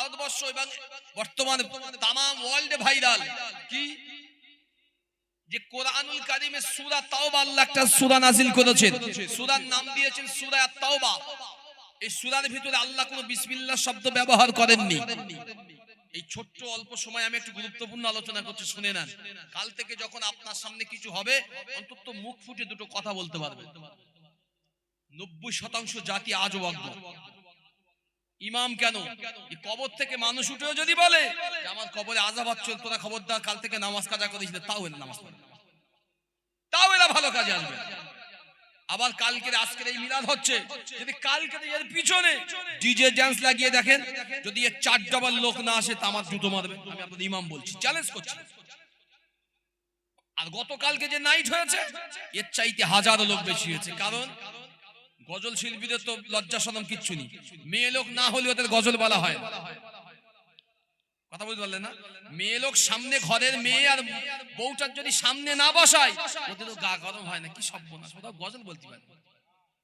ভারতবর্ষ এবং বর্তমানে তাম ওয়ার্ল্ডে ভাইরাল কি যে কোরআনুল কারীমে সূরা তাওবা আল্লাহ একটা সূরা নাযিল করেছেন, সূরার নাম দিয়েছেন সূরা আত-তাওবা। এই সূরার ভিতরে আল্লাহ কোনো বিসমিল্লাহ শব্দ ব্যবহার করেননি। এই ছোট্ট অল্প সময় আমি একটু গুরুত্বপূর্ণ আলোচনা করছি, শুনে নেন। কাল থেকে যখন আপনার সামনে কিছু হবে অন্তত মুখ ফুটে দুটো কথা বলতে পারবেন। 90% জাতি আজও অজ্ঞ। ইমাম কেন এই কবর থেকে মানুষ উঠেও যদি বলে যে আমার কবরে আযাব হচ্ছে, তোরা খবরদার কাল থেকে নামাজ কাজা করিস না, তাও এরা নামাজ পড়ে, তাও এরা ভালো কাজে আসবে। আবার কালকে আজকের এই মিলাদ হচ্ছে, যদি কালকে এর পিছনে ডিজে ডান্স লাগিয়ে দেখেন, যদি এর 4 ডাবল লোক না আসে তা আমার জুতো মারবে। আমি আপনাদের ইমাম বলছি, চ্যালেঞ্জ করছি। আর গতকালকে যে নাইট হয়েছে এর চাইতে হাজারো লোক বেশি হয়েছে। কারণ গজল শিল্পীদের তো লজ্জা শরম কিচ্ছু নেই, মেয়ে লোক না হলে ওদের গজল বলা হয় না। কথা বলতে পারলেন না? মেয়ে লোক সামনে, ঘরের মেয়ে আর বউটার যদি সামনে না বসায় ওদের তো গা গরম হয় না, কি সর্বনাশ, ওরা গজল বলতে পারে।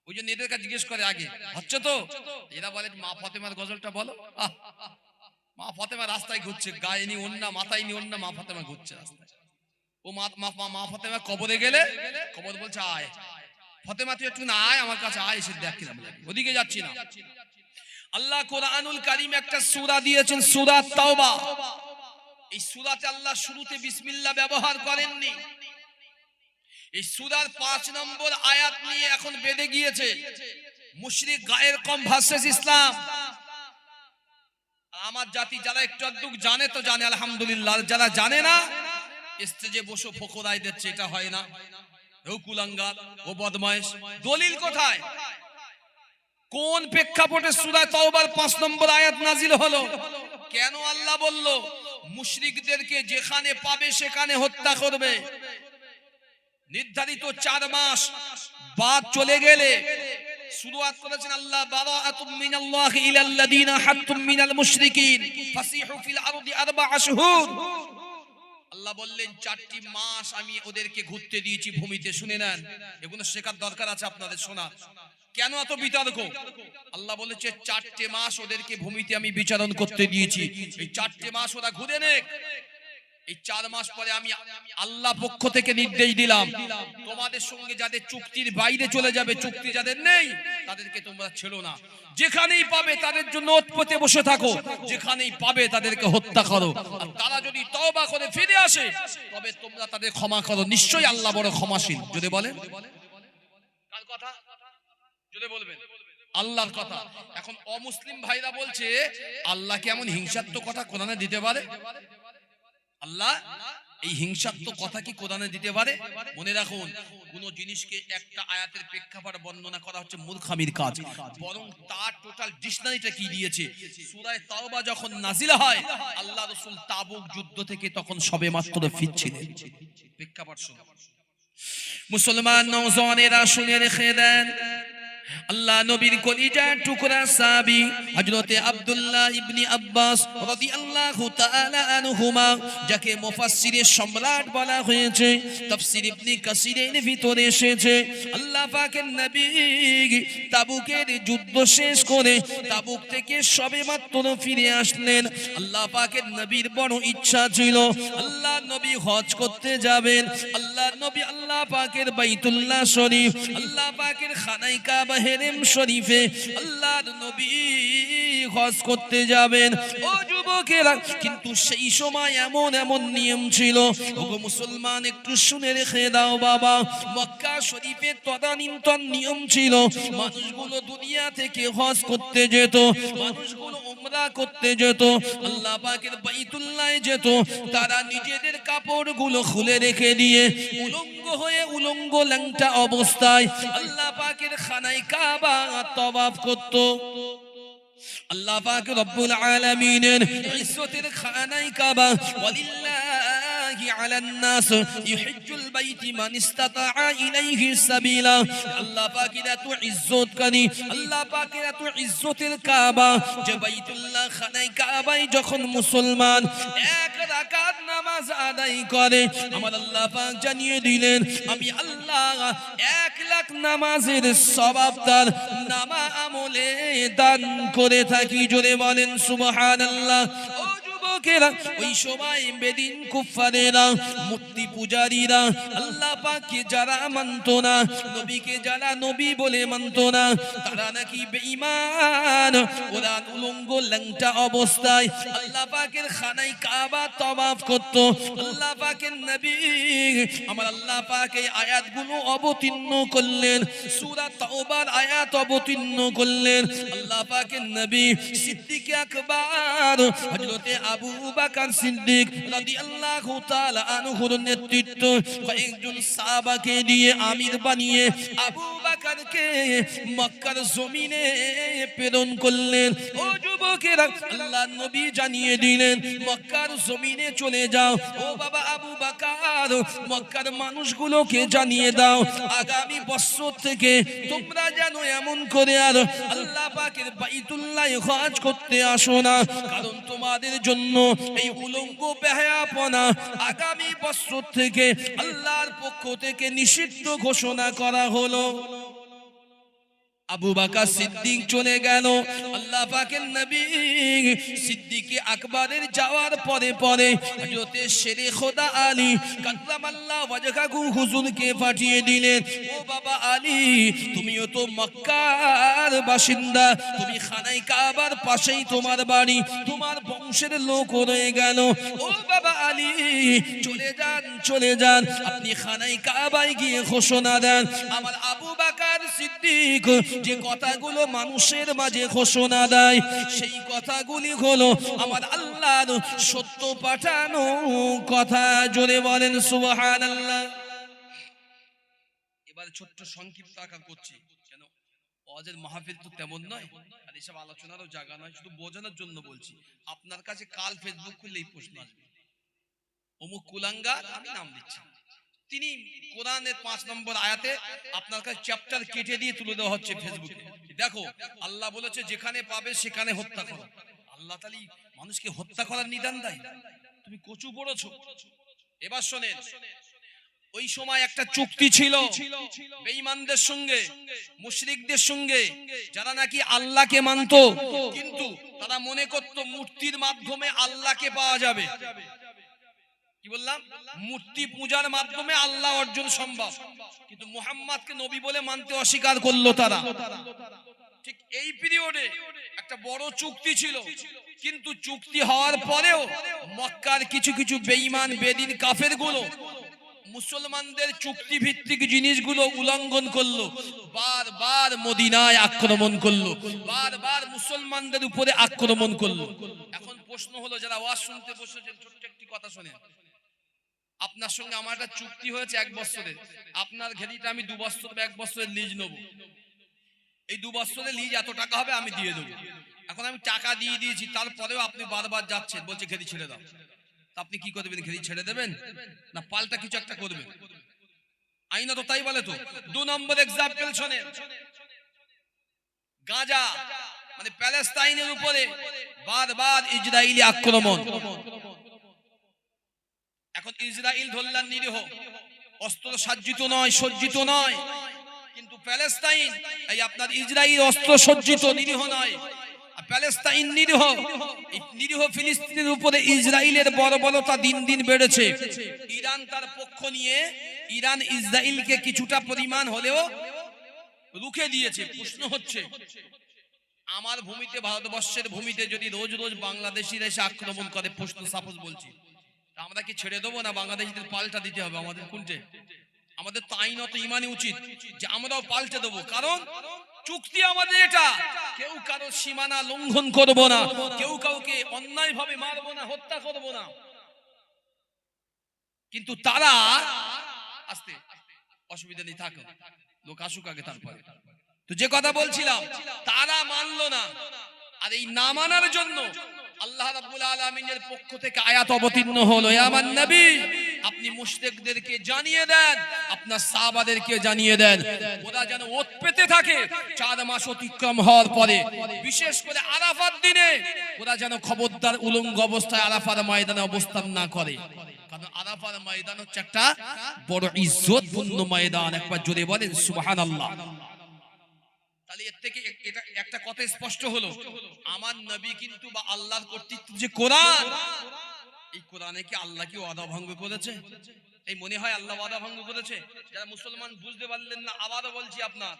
ওই জন্য এদের কাছে জিজ্ঞেস করে আগে হচ্ছে তো, এরা বলে মা ফাতেমার গজলটা বলো। মা ফাতেমা রাস্তায় ঘুরছে, গায়ে নি ওন্না, মাথায় নি ওন্না, মা ফাতেমা ঘুরছে রাস্তায়। ও মা ফাতেমা কবরে গেলে কবর বলছে আয় ফাতেমা তুই একটু না আয় আমার কাছে আয়, এসে দেখ কিরম লাগে, ওদিকে যাচ্ছি না। আল্লাহ কোরআনুল কারীম একটা সূরা দিয়েছেন, সূরা তাওবা। এই সূরাতে আল্লাহ শুরুতে বিসমিল্লাহ ব্যবহার করেননি। এই সূরার 5 নম্বর আয়াত নিয়ে এখন বেঁধে গিয়েছে মুশরিক গায়ের কম ভার্সেস ইসলাম। আমার জাতি যারা একটু আধটু জানে তো জানে আলহামদুলিল্লাহ, যারা জানে না স্টেজে বসে ফকরাই দিচ্ছে, এটা হয় না, ও কুলাঙ্গার, ও বদমাইশ। দলিল কোথায়? কোন প্রেক্ষাপটে সূরা তাওবার 5 নম্বর আয়াত নাজিল হলো? কেন আল্লাহ বলল মুশরিকদেরকে যেখানে পাবে সেখানে হত্যা করবে? নির্ধারিত 4 মাস বাদ চলে গেলে শুরুয়াত করেছেন আল্লাহ, বারাআতুম মিনাল্লাহি ইলাল্লাযিনা হাত্তুম মিনাল মুশরিকিন ফাসিহু ফিল আরদি 4 আশহুর। আল্লাহ বললেন 4টি মাস আমি ওদেরকে ঘুরতে দিয়েছি ভূমিতে। শুনে নেন, এগুলো শেখার দরকার আছে আপনাদের শোনার। কেন এত বিতর্ক? আল্লাহ বলেছে 4টে মাস ওদেরকে ভূমিতে আমি বিচারণ করতে দিয়েছি, এই 4টে মাস ওরা ঘুরে নেক। এই 4 মাস পরে আমি আল্লাহ পক্ষ থেকে নির্দেশ দিলাম তোমাদের সঙ্গে যাদের চুক্তির বাইরে চলে যাবে, চুক্তি যাদের নেই তাদেরকে তোমরা ছেড়ো না, যেখানেই পাবে তাদের জন্য ওৎপতে বসে থাকো, যেখানেই পাবে তাদেরকে হত্যা করো। আর তারা যদি তওবা করে ফিরে আসে তবে তোমরা তাদের ক্ষমা করো, নিশ্চয়ই আল্লাহ বড় ক্ষমাশীল। যদি বলেন কার কথা? যদি বলবেন আল্লাহর কথা। এখন অমুসলিম ভাইরা বলছে আল্লাহ কেমন হিংসাত্মক কথা কোরআনে দিতে পারে? আল্লাহ এই হিংসাত্মক কথা কি কোরআনে দিতে পারে? মনে রাখুন, কোন জিনিসকে একটা আয়াতের প্রেক্ষাপট বর্ণনা করা হচ্ছে মূর্খামির কাজ, বরং তার টোটাল ডিকশনারিটা কি দিয়েছে। সূরা তাওবা যখন নাজিল হয় আল্লাহ রাসূল তাবুক যুদ্ধ থেকে তখন সবেমাত্র ফিরছিলেন। প্রেক্ষাপট শুনুন মুসলমান নওজওয়ানেরা, শুনে রেখে দেন। আল্লাহ নবীর কলিজার টুকরা সাহাবী হযরতে আব্দুল্লাহ ইবনে আব্বাস রাদিয়াল্লাহু তাআলা আনহুমা, যাকে মুফাসসিরের সম্রাট বলা হয়েছে, তাফসীর ইবনে কাসিরের ভিতরে এসেছে আল্লাহ পাকের নবী তাবুকের যুদ্ধ শেষ করে তাবুক থেকে সবেমাত্র ফিরে আসলেন। আল্লাহ পাকের নবীর বড় ইচ্ছা ছিল আল্লাহ নবী হজ করতে যাবেন। আল্লাহ নবী আল্লাহ পাকের বাইতুল্লাহ শরীফ, আল্লাহ পাকের খানায়ে কাবা হেরেম শরীফে আল্লাহর নবী হজ করতে যাবেন। ও যুবকেরা, কিন্তু সেই সময় এমন নিয়ম ছিল, ওগো মুসলমান একটু শুনে রেখে দাও বাবা, মক্কা শরীফে তদানীন্তন নিয়ম ছিল মানুষগুলো দুনিয়া থেকে হজ করতে যেত, মানুষগুলো উমরা করতে যেত, আল্লাহ পাকের বাইতুল্লাহে যেত, তারা নিজেদের কাপড়গুলো খুলে রেখে দিয়ে উলঙ্গ হয়ে উলঙ্গ ল্যাংটা অবস্থায় আল্লাহ পাকের খানায়ে কাবা তওয়াফ করত। আল্লাহ পাক রব্বুল আলামিনের ইজ্জতের খানায়ে কাবা ওয়ালিল্লাহ লিল্লাহি আলান নাস ইহজ্জুল বাইতি মান ইসতাতা ইলাইহি সাবিলা। আল্লাহ পাকের এত ইজ্জত কানি, আল্লাহ পাকের এত ইজ্জতের কাবা যে বাইতুল্লাহ খানায় কাবায় যখন মুসলমান এক রাকাত নামাজ আদায় করে, আমার আল্লাহ পাক জানিয়ে দিলেন আমি আল্লাহ 1,00,000 নামাজের সওয়াব তার নামা আমলে দান করে থাকি। জোরে বলেন সুবহানাল্লাহ। ও যুবকেরা, ওই সময় বেদিন কুফারেরা, মূর্তি পূজারীরা, আল্লাহ পাককে যারা মানতো না, নবীকে যারা নবী বলে মানতো না, তারা নাকি বেঈমান। ওরা উলঙ্গ ল্যাংটা অবস্থায় আল্লাহ পাকের খানায় কাবা তওয়াফ করত। আল্লাহ পাকের নবী আমার আল্লাহ পাক এই আয়াতগুলো অবতীর্ণ করলেন, সূরা তাওবার আয়াত অবতীর্ণ করলেন। আল্লাহ পাকের নবী সিদ্দিক আকবর হযরতে আবু বকর সিদ্দিক রাদিয়াল্লাহু তাআলা আনহুর নেতৃত্ব কয়েকজন সাহাবাকে দিয়ে আমির বানিয়ে আবু বকরকে মক্কার জমিনে প্রেরণ করলেন। ও যুবকেরা, আল্লাহ নবী জানিয়ে দিলেন মক্কার জমিনে চলে যাও। ও বাবা আবু বকর, মক্কার মানুষগুলোকে জানিয়ে দাও আগামী বছর থেকে তোমরা যেন এমন করে আর আল্লাহ পাকের বাইতুল্লাহ হজ করতে আসো না, কারণ তোমাদের জন্য এই উলঙ্গ বেহায়াপনা আগামী বছর থেকে আল্লাহর পক্ষ থেকে নিষিদ্ধ ঘোষণা করা হলো। আবু বকর সিদ্দিক চলে গেল। আল্লাহ পাকের নবী সিদ্দিক আকবরের যাওয়ার পরে পরে হযরতে শেরে খোদা আলী কাল্লামাল্লাহু ওয়াজহাহু হুজুরকে পাঠিয়ে দিলেন। ও বাবা আলী, তুমিও তো মক্কার বাসিন্দা, তুমি খানায় কাবার পাশেই তোমার বাড়ি, তোমার বংশের লোক রয়ে গেল। ও বাবা আলী, চলে যান চলে যান, আপনি খানায় কাবায় গিয়ে ঘোষণা দেন আমার আবু বকর সিদ্দিক যে কথাগুলো মানুষের মাঝে ঘোষণা দেয় সেই কথাগুলি হলো আমার আল্লাহর সত্য পাঠানো কথা। জোরে বলেন সুবহানাল্লাহ। এবার ছোট্ট সংক্ষিপ্ত আকার করছি, কেন ওয়াজের মাহফিল তো তেমন নয়, আর এসব আলোচনারও জায়গা নয়, শুধু বোঝানোর জন্য বলছি। আপনার কাছে কাল ফেসবুক খুললেই প্রশ্ন আসবে, অমুক কুলাঙ্গার, আমি নাম দিচ্ছি, তিনি কোরআনের 5 নম্বর আয়াতে আপনার কাছে চ্যাপ্টার কেটে দিয়ে তুলে দেওয়া হচ্ছে ফেসবুকে। দেখো আল্লাহ বলেছে যেখানে পাবে সেখানে হত্যা করো। আল্লাহ তাআলা মানুষকে হত্যা করার নিদান দেয়, তুমি কচু পড়েছো। এবার শোনেন, ওই সময় একটা চুক্তি ছিল বেঈমানদের সঙ্গে, মুশরিকদের সঙ্গে, যারা নাকি আল্লাহকে মানতো কিন্তু তারা মনে করত মূর্তির মাধ্যমে আল্লাহকে পাওয়া যাবে। কি বললাম? মূর্তি পূজার মাধ্যমে আল্লাহ অর্জন সম্ভব, কিন্তু মুহাম্মদকে নবী বলে মানতে অস্বীকার করলো তারা। ঠিক এই পিরিয়ডে একটা বড় চুক্তি ছিল, কিন্তু চুক্তি হওয়ার পরেও মক্কার কিছু কিছু বেঈমান বেদিন কাফেরগুলো মুসলমানদের চুক্তি ভিত্তিক জিনিসগুলো উল্লঙ্ঘন করলো, বারবার মদিনায় আক্রমণ করলো, বারবার মুসলমানদের উপরে আক্রমণ করলো। এখন প্রশ্ন হলো, যারা ওয়াজ শুনতে বসেছেন, ছোট্ট একটি কথা শোনেন। আপনার সঙ্গে আমার একটা চুক্তি হয়েছে 1 বছরের, আপনার ঘেরিটা আমি 2 বছর বা 1 বছরের লিজ নেব। এই 2 বছরের লিজ এত টাকা হবে আমি দিয়ে দেবো। এখন আমি টাকা দিয়ে দিয়েছি, তারপরেও আপনি বারবার যাচ্ছেন, বলছে ঘেরি ছেড়ে দাও। আপনি কি করবেন? ঘেরি ছেড়ে দেবেন না পাল্টা কিছু একটা করবেন? আইনা তো তাই বলে। তো 2 নম্বর এক্সাম্পল শোনেন, গাজা মানে প্যালেস্তাইনের উপরে বারবার ইসরায়েলি আক্রমণ। এখন ইসরায়েল ধরলেন নিরীহ, অস্ত্র সজ্জিত নয়, সজ্জিত নয়, কিন্তু প্যালেস্তাইন এই আপনার ইসরায়েল অস্ত্র সজ্জিত, নিরীহ নয়। প্যালেস্তাইন নিরীহ, নিরীহ ফিলিস্তিনের উপরে ইসরায়েলের বর্বরতা দিন দিন বেড়েছে। ইরান তার পক্ষ নিয়ে ইরান ইসরায়েলকে কিছুটা পরিমাণ হলেও রুখে দিয়েছে। প্রশ্ন হচ্ছে, আমার ভূমিতে, ভারতবর্ষের ভূমিতে যদি রোজ রোজ বাংলাদেশিরা এসে আক্রমণ করে, প্রশ্ন সাপোজ বলছি, আমরা কি ছেড়ে দেবো না বাংলাদেশিদের পাল্টা দিতে হবে? আমাদের কোনটে? আমাদের তো আইনত ইমানি উচিত যে আমরাও পাল্টে দেবো, কারণ চুক্তি আমাদের এটা। কেউ কারো সীমানা লঙ্ঘন করব না, কেউ কাউকে অন্যায় ভাবে মারবো না, হত্যা করব না। কিন্তু তারা আস্তে অসুবিধা নেই, থাকুন, লোক আসুক আগে তারপরে। তো যে কথা বলছিলাম, তারা মানলো না, আর এই না মানার জন্য আল্লাহ রাব্বুল আলামিনের পক্ষ থেকে আয়াত অবতীর্ণ হলো, ইয়া মান নবী আপনি মুশরিকদেরকে জানিয়ে দেন, আপনার সাহাবাদেরকে জানিয়ে দেন, ওরা যেন ওত পেতে থাকে 4 মাস অতিক্রম হওয়ার পরে, বিশেষ করে আরাফাত দিনে ওরা যেন খবরদার উলঙ্গ অবস্থায় আরাফার ময়দানে অবস্থান না করে। কারণ আরাফার ময়দান হচ্ছে একটা বড় ইজ্জতপূর্ণ ময়দান। একবার জোরে বলেন সুবহানাল্লাহ। তাহলে এর থেকে এটা একটা কথা স্পষ্ট হলো, আমার নবী কিন্তু বা আল্লাহর কর্তৃত্ব যে কোরআন, এই কোরআনে কি আল্লাহ কি ওয়াদা ভঙ্গ করেছে? এই মনে হয় আল্লাহ ওয়াদা ভঙ্গ করেছে? যারা মুসলমান বুঝতে পারলেন না, আবারও বলছি আপনার,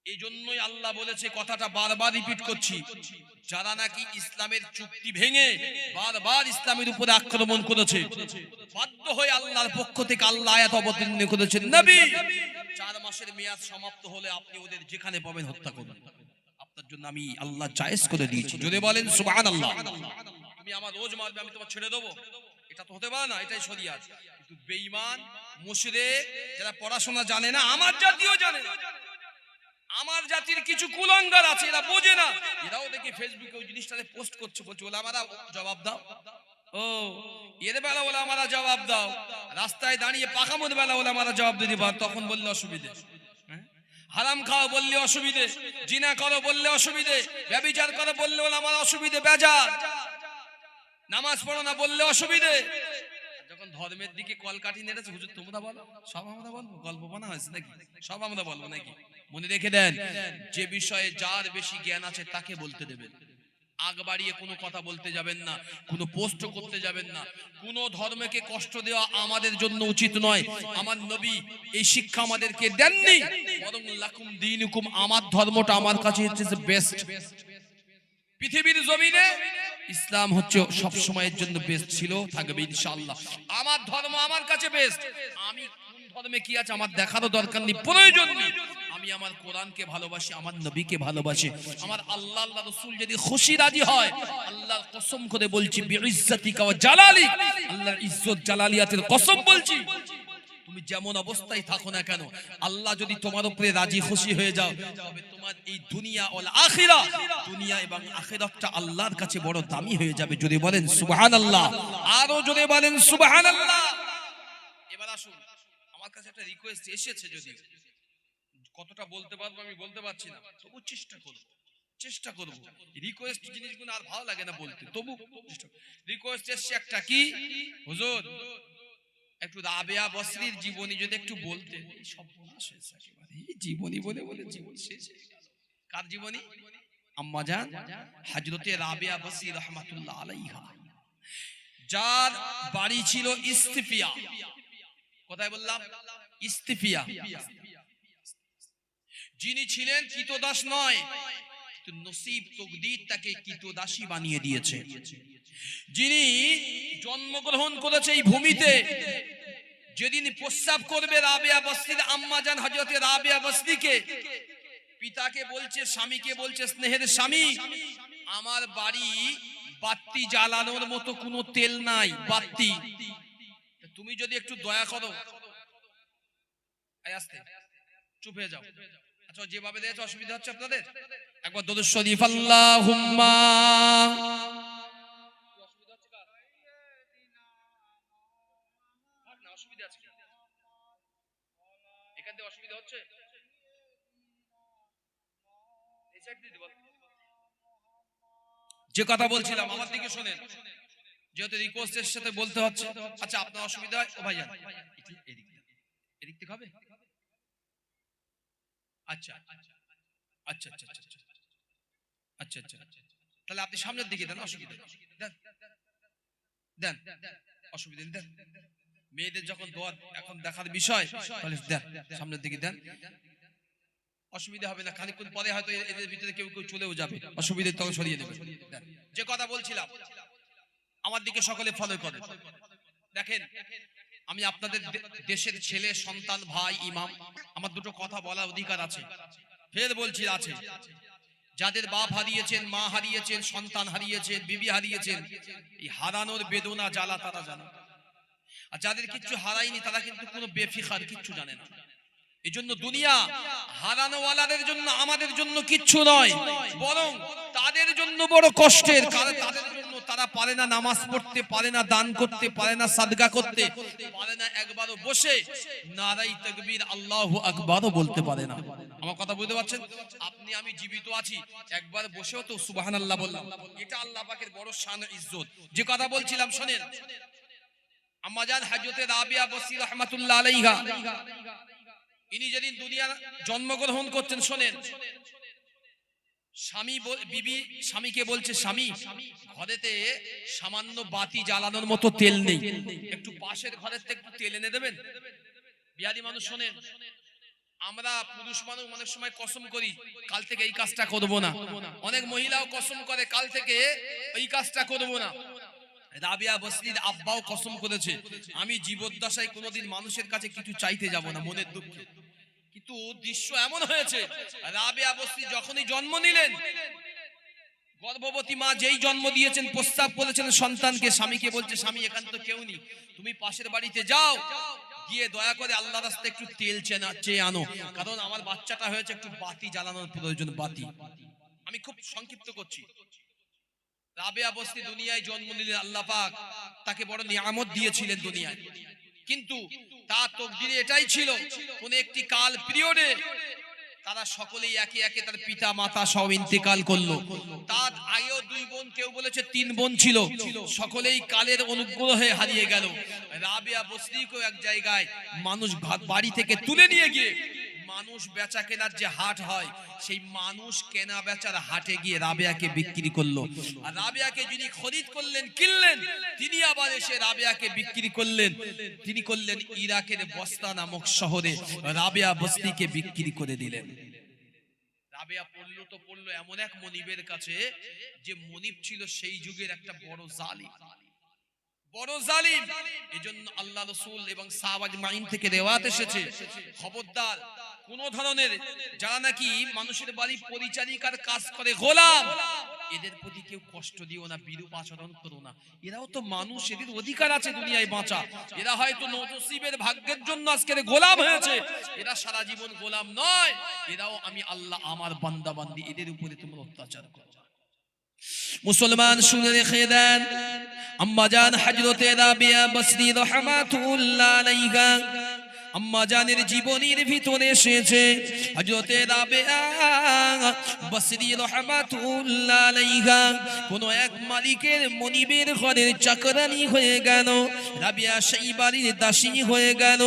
এই জন্যই আল্লাহ বলেছে, কথাটা বারবার রিপিট করছি, যারা নাকি ইসলামের চুক্তি ভেঙে বারবার ইসলামের উপরে আক্রমণ করেছে, বাধ্য হয়ে আল্লাহর পক্ষ থেকে আল্লাহ আয়াত অবতীর্ণ করেছেন, নবী 4 মাসের মেয়াদ সমাপ্ত হলে আপনি ওদের যেখানে পাবেন হত্যা করুন। আপনার জন্য আমি আল্লাহ জায়েজ করে দিয়েছি। যদি বলেন সুবহানাল্লাহ। তুমি আমার রোজ মারবে, আমি তোমার ছেড়ে দেবো? এটা তো হতে পারে না, এটাই শরিয়াত। কিন্তু বেঈমান মুশরিক যারা পড়াশোনা জানে না, আমার জাতীয় জানে না, আমার জাতির কিছু কুলাঙ্গার আছে, এরা বোঝে না, এরাও দেখি ফেসবুকে ওই জিনিসটাতে পোস্ট করছে, বলছে ওলামারা জবাব দাও। ও এর বেলা ওলামারা জবাব দাও, রাস্তায় দাঁড়িয়ে পাখামোর বেলা ওলামারা জবাব দিতে পার, তখন বললে অসুবিধে। হারাম খাও বললে অসুবিধে, জিনা করো বললে অসুবিধে, ব্যভিচার করো বললে ওলামারা অসুবিধে, বেজার, নামাজ পড়ো না বললে অসুবিধে। যখন ধর্মের দিকে কলকাঠি নেড়েছে, হুজুর তোমরা বলো, সব আমরা বলবো, গল্প বানা হয়েছে নাকি? সব আমরা বলবো নাকি? মনে রেখে দেন, যে বিষয়ে যার বেশি জ্ঞান আছে তাকে বলতে দেবেন, আগ বাড়িয়ে কোনো কথা বলতে যাবেন না, কোনো পোস্ট করতে যাবেন না। কোনো ধর্মকে কষ্ট দেওয়া আমাদের জন্য উচিত নয়। আমার নবী এই শিক্ষা আমাদেরকে দেননি, বরং লাকুম দীনুকুম, আমার ধর্মটা আমার কাছে হচ্ছে বেস্ট। পৃথিবীর জমিনে ইসলাম হচ্ছে সব সময়ের জন্য বেস্ট ছিল, থাকবে ইনশাআল্লাহ। আমার ধর্ম আমার কাছে বেস্ট। আমি কোন ধর্মে কি আছে আমার দেখারও দরকার নেই, প্রয়োজন নেই। আমি আমার কোরআনকে ভালোবাসি, আমার নবীকে ভালোবাসি। আমার আল্লাহ আল্লাহ রাসূল যদি খুশি রাজি হয়, আল্লাহর কসম করে বলছি, বিইজ্জাতিকা ওয়া জালালিক, আল্লাহর ইজ্জত জালালিয়াতের কসম বলছি, তুমি যেমন অবস্থায় থাকো না কেন, আল্লাহ যদি তোমার উপরে রাজি খুশি হয়ে যাও, তবে তোমার এই দুনিয়া ও আখিরা, দুনিয়া এবং আখিরাতটা আল্লাহর কাছে বড় দামি হয়ে যাবে। যদি বলেন সুবহানাল্লাহ, আরো জোরে বলেন সুবহানাল্লাহ। এবার আসুন, আমার কাছে একটা রিকোয়েস্ট এসেছে, যদি কতটা বলতে পারবো আমি বলতে পারছি না, তবু চেষ্টা করব। রিকোয়েস্ট জিনিসগুলো আর ভালো লাগে না বলতে, তবু রিকোয়েস্ট এসছে একটা, কি হুজুর একটু রাবেয়া বসরির জীবনী যদি একটু বলতেন। এই সব শেষ, একেবারে এই জীবনী বলে বলে জীবন শেষ হয়ে গেল। কার জীবনী? আম্মাজান হযরতে রাবেয়া বসরি রাহমাতুল্লাহ আলাইহা, যার বাড়ি ছিল ইস্তিফিয়া। কোথায় বললাম? ইস্তিফিয়া। যিনি ছিলেন কৃতদাস নয়, কিন্তু নসিব তকদির তাকে কৃতদাসী বানিয়ে দিয়েছে। যিনি জন্মগ্রহণ করেছে এই ভূমিতে, যেদিন প্রস্রাব করবে রাবেয়া বসরির আম্মাজান হযরতে রাবেয়া বসরিকে, পিতাকে বলছে, স্বামীকে বলছে, স্নেহের স্বামী, আমার বাড়ি বাতি জ্বালানোর মতো কোনো তেল নাই, বাতি, তুমি যদি একটু দয়া করো, আস্তে চুপ হয়ে যাও। আচ্ছা, যেভাবে দিয়েছে অসুবিধা হচ্ছে আপনাদের, একবার দরুদ শরীফ আল্লাহুম্মা, অসুবিধা আছে এখান থেকে, অসুবিধা হচ্ছে, যে কথা বলছিলাম আমার দিকে শোনেন, যেহেতু রিকোয়েস্টের সাথে বলতে হচ্ছে। আচ্ছা, আপনার অসুবিধা হয় ও ভাইজান, এদিক থেকে হবে? আচ্ছা আচ্ছা আচ্ছা আচ্ছা আচ্ছা, তাহলে আপনি সামনের দিকে দেন, অসুবিধা দেন, অসুবিধা দেন। মেয়েদের যখন দোয়া এখন দেখার বিষয়, তাহলে দেন, সামনের দিকে দেন, অসুবিধা হবে না। খানিকক্ষণ পরে হয়তো এদের ভিতরে কেউ কেউ চলেও যাবে, অসুবিধা তখন সরিয়ে দেবে। যে কথা বলছিলাম, আমার দিকে সকলে ফলো করেন। দেখেন, আমি আপনাদের দেশের ছেলে সন্তান, ভাই, ইমাম, আমার দুটো কথা বলার অধিকার আছে। ফের বলছি, আছে। যাদের বাপ হারিয়েছেন, মা হারিয়েছেন, সন্তান হারিয়েছেন, বিবি হারিয়েছেন, এই হারানোর বেদনা জ্বালা তারা জানে। আর যাদের কিচ্ছু হারায়নি তারা কিন্তু কোনো বেফিকার, কিচ্ছু জানে না। এই জন্য দুনিয়া হারানোওয়ালাদের জন্য, আমাদের জন্য কিচ্ছু নয়, বরং তাদের জন্য বড় কষ্টের। কারণ তাদের জন্য তারা পারে না, নামাজ পড়তে পারে না, দান করতে পারে না, সাদকা করতে পারে না, একবারও বসে নারাই তাকবীর আল্লাহু আকবারও বলতে পারে না। আমার কথা বুঝতে পারছেন? আপনি আমি জীবিত আছি, একবার বসেও তো সুবহানাল্লাহ বললাম, এটা আল্লাহ পাকের বড় শান ইজ্জত। যে কথা বলছিলাম শোনেন, আম্মাজান হযরতে রাবিয়া বসরি রাহমাতুল্লাহ আলাইহা, ইনি যেদিন দুনিয়ার জন্মগ্রহণ করছেন, শোনেন, স্বামী বিবি স্বামীকে বলছে, স্বামী ঘরেতে সামান্য বাতি জ্বালানোর মতো তেল নেই, একটু পাশের ঘরের থেকে একটু তেল এনে দেবেন। বিয়াদি মানুষ শোনেন, আমরা পুরুষ মানুষ অনেক সময় কসম করি কাল থেকে এই কাজটা করব না, অনেক মহিলাও কসম করে কাল থেকে এই কাজটা করব না। রাবিয়া বসরির আব্বাও কসম করেছে, আমি জীবদ্দশায় কোনোদিন মানুষের কাছে কিছু চাইতে যাব না মনের দুঃখে। কিন্তু দৃশ্য এমন হয়েছে, রাবিয়া বসরি যখনই জন্ম নিলেন, গর্ভবতী মা যেই জন্ম দিয়েছেন, প্রস্তাব করেছেন সন্তানকে, স্বামীকে বলছে, স্বামী এখান তো কেউ নেই, তুমি পাশের বাড়িতে যাও, গিয়ে দয়া করে আল্লাহর রাস্তায় একটু তেল চেয়ে আনো, কারণ আমার বাচ্চাটা হয়েছে, একটু বাতি জ্বালানোর প্রয়োজন, বাতি। আমি খুব সংক্ষিপ্ত করছি। রাবিয়া বসরি দুনিয়ায় জন্ম নিলেন, আল্লাহ পাক তাকে বড় নিয়ামত দিয়েছিলেন দুনিয়ায়, কিন্তু তার তকদিরে এটাই ছিল, কোন একটি কাল পিরিয়ডে তারা সকলেই একে একে তার পিতা মাতা সব ইন্তেকাল করলো। তার আগেও 2 বোন, কেউ বলেছে 3 বোন ছিল, সকলেই কালের অনুগ্রহে হারিয়ে গেল। রাবিয়া বসরিকেও এক জায়গায় মানুষ বাড়ি থেকে তুলে নিয়ে গিয়ে মানুষ বেচা কেনার যে হাট হয়, সেই মানুষ কেনা বেচার হাটে গিয়ে রাবিয়াকে বিক্রি করলো। আর রাবিয়াকে যিনি খরিদ করলেন, কিনলেন, তিনি আবার এসে রাবিয়াকে বিক্রি করলেন। তিনি করলেন ইরাকের বস্তা নামক শহরে রাবিয়া বসরিকে বিক্রি করে দিলেন। রাবিয়া পড়লো তো পড়লো এমন এক মনিবের কাছে, যে মনিব ছিল সেই যুগের একটা বড় জালিম, বড় জালিম। এজন্য আল্লাহ রাসূল এবং সাহাবা আজমাইন থেকে রিওয়ায়াত এসেছে, খবরদার কোন ধরনের যারা নাকি মানুষের বাড়ি পরিচারিকার কাজ করে, গোলাম, এদের প্রতি কেউ কষ্ট দিও না, বিরূপ আচরণ করো না। এরাও তো মানুষ, এদের অধিকার আছে দুনিয়ায় বাঁচা। এরা হয়তো নসিবের ভাগ্যের জন্য আজকের গোলাম হয়েছে, এরা সারা জীবন গোলাম নয়। এরাও আমি আল্লাহ আমার বান্দা বান্দি, এদের উপরে তোমরা অত্যাচার করো। মুসলমান শুনে রেখে দেন, আম্মাজান হযরতে রাবিয়া বসরি রাহমাতুল্লাহ আলাইহা, আম্মাজানের জীবনীর ভিতরে এসেছে, হযরতে রাবিয়া বসরি রাহমাতুল্লাহ আলাইহা কোন এক মালিকের মনিবের ঘরের চাকরানি হয়ে গেল, রাবিয়া সেই বাড়ির দাসী হয়ে গেল।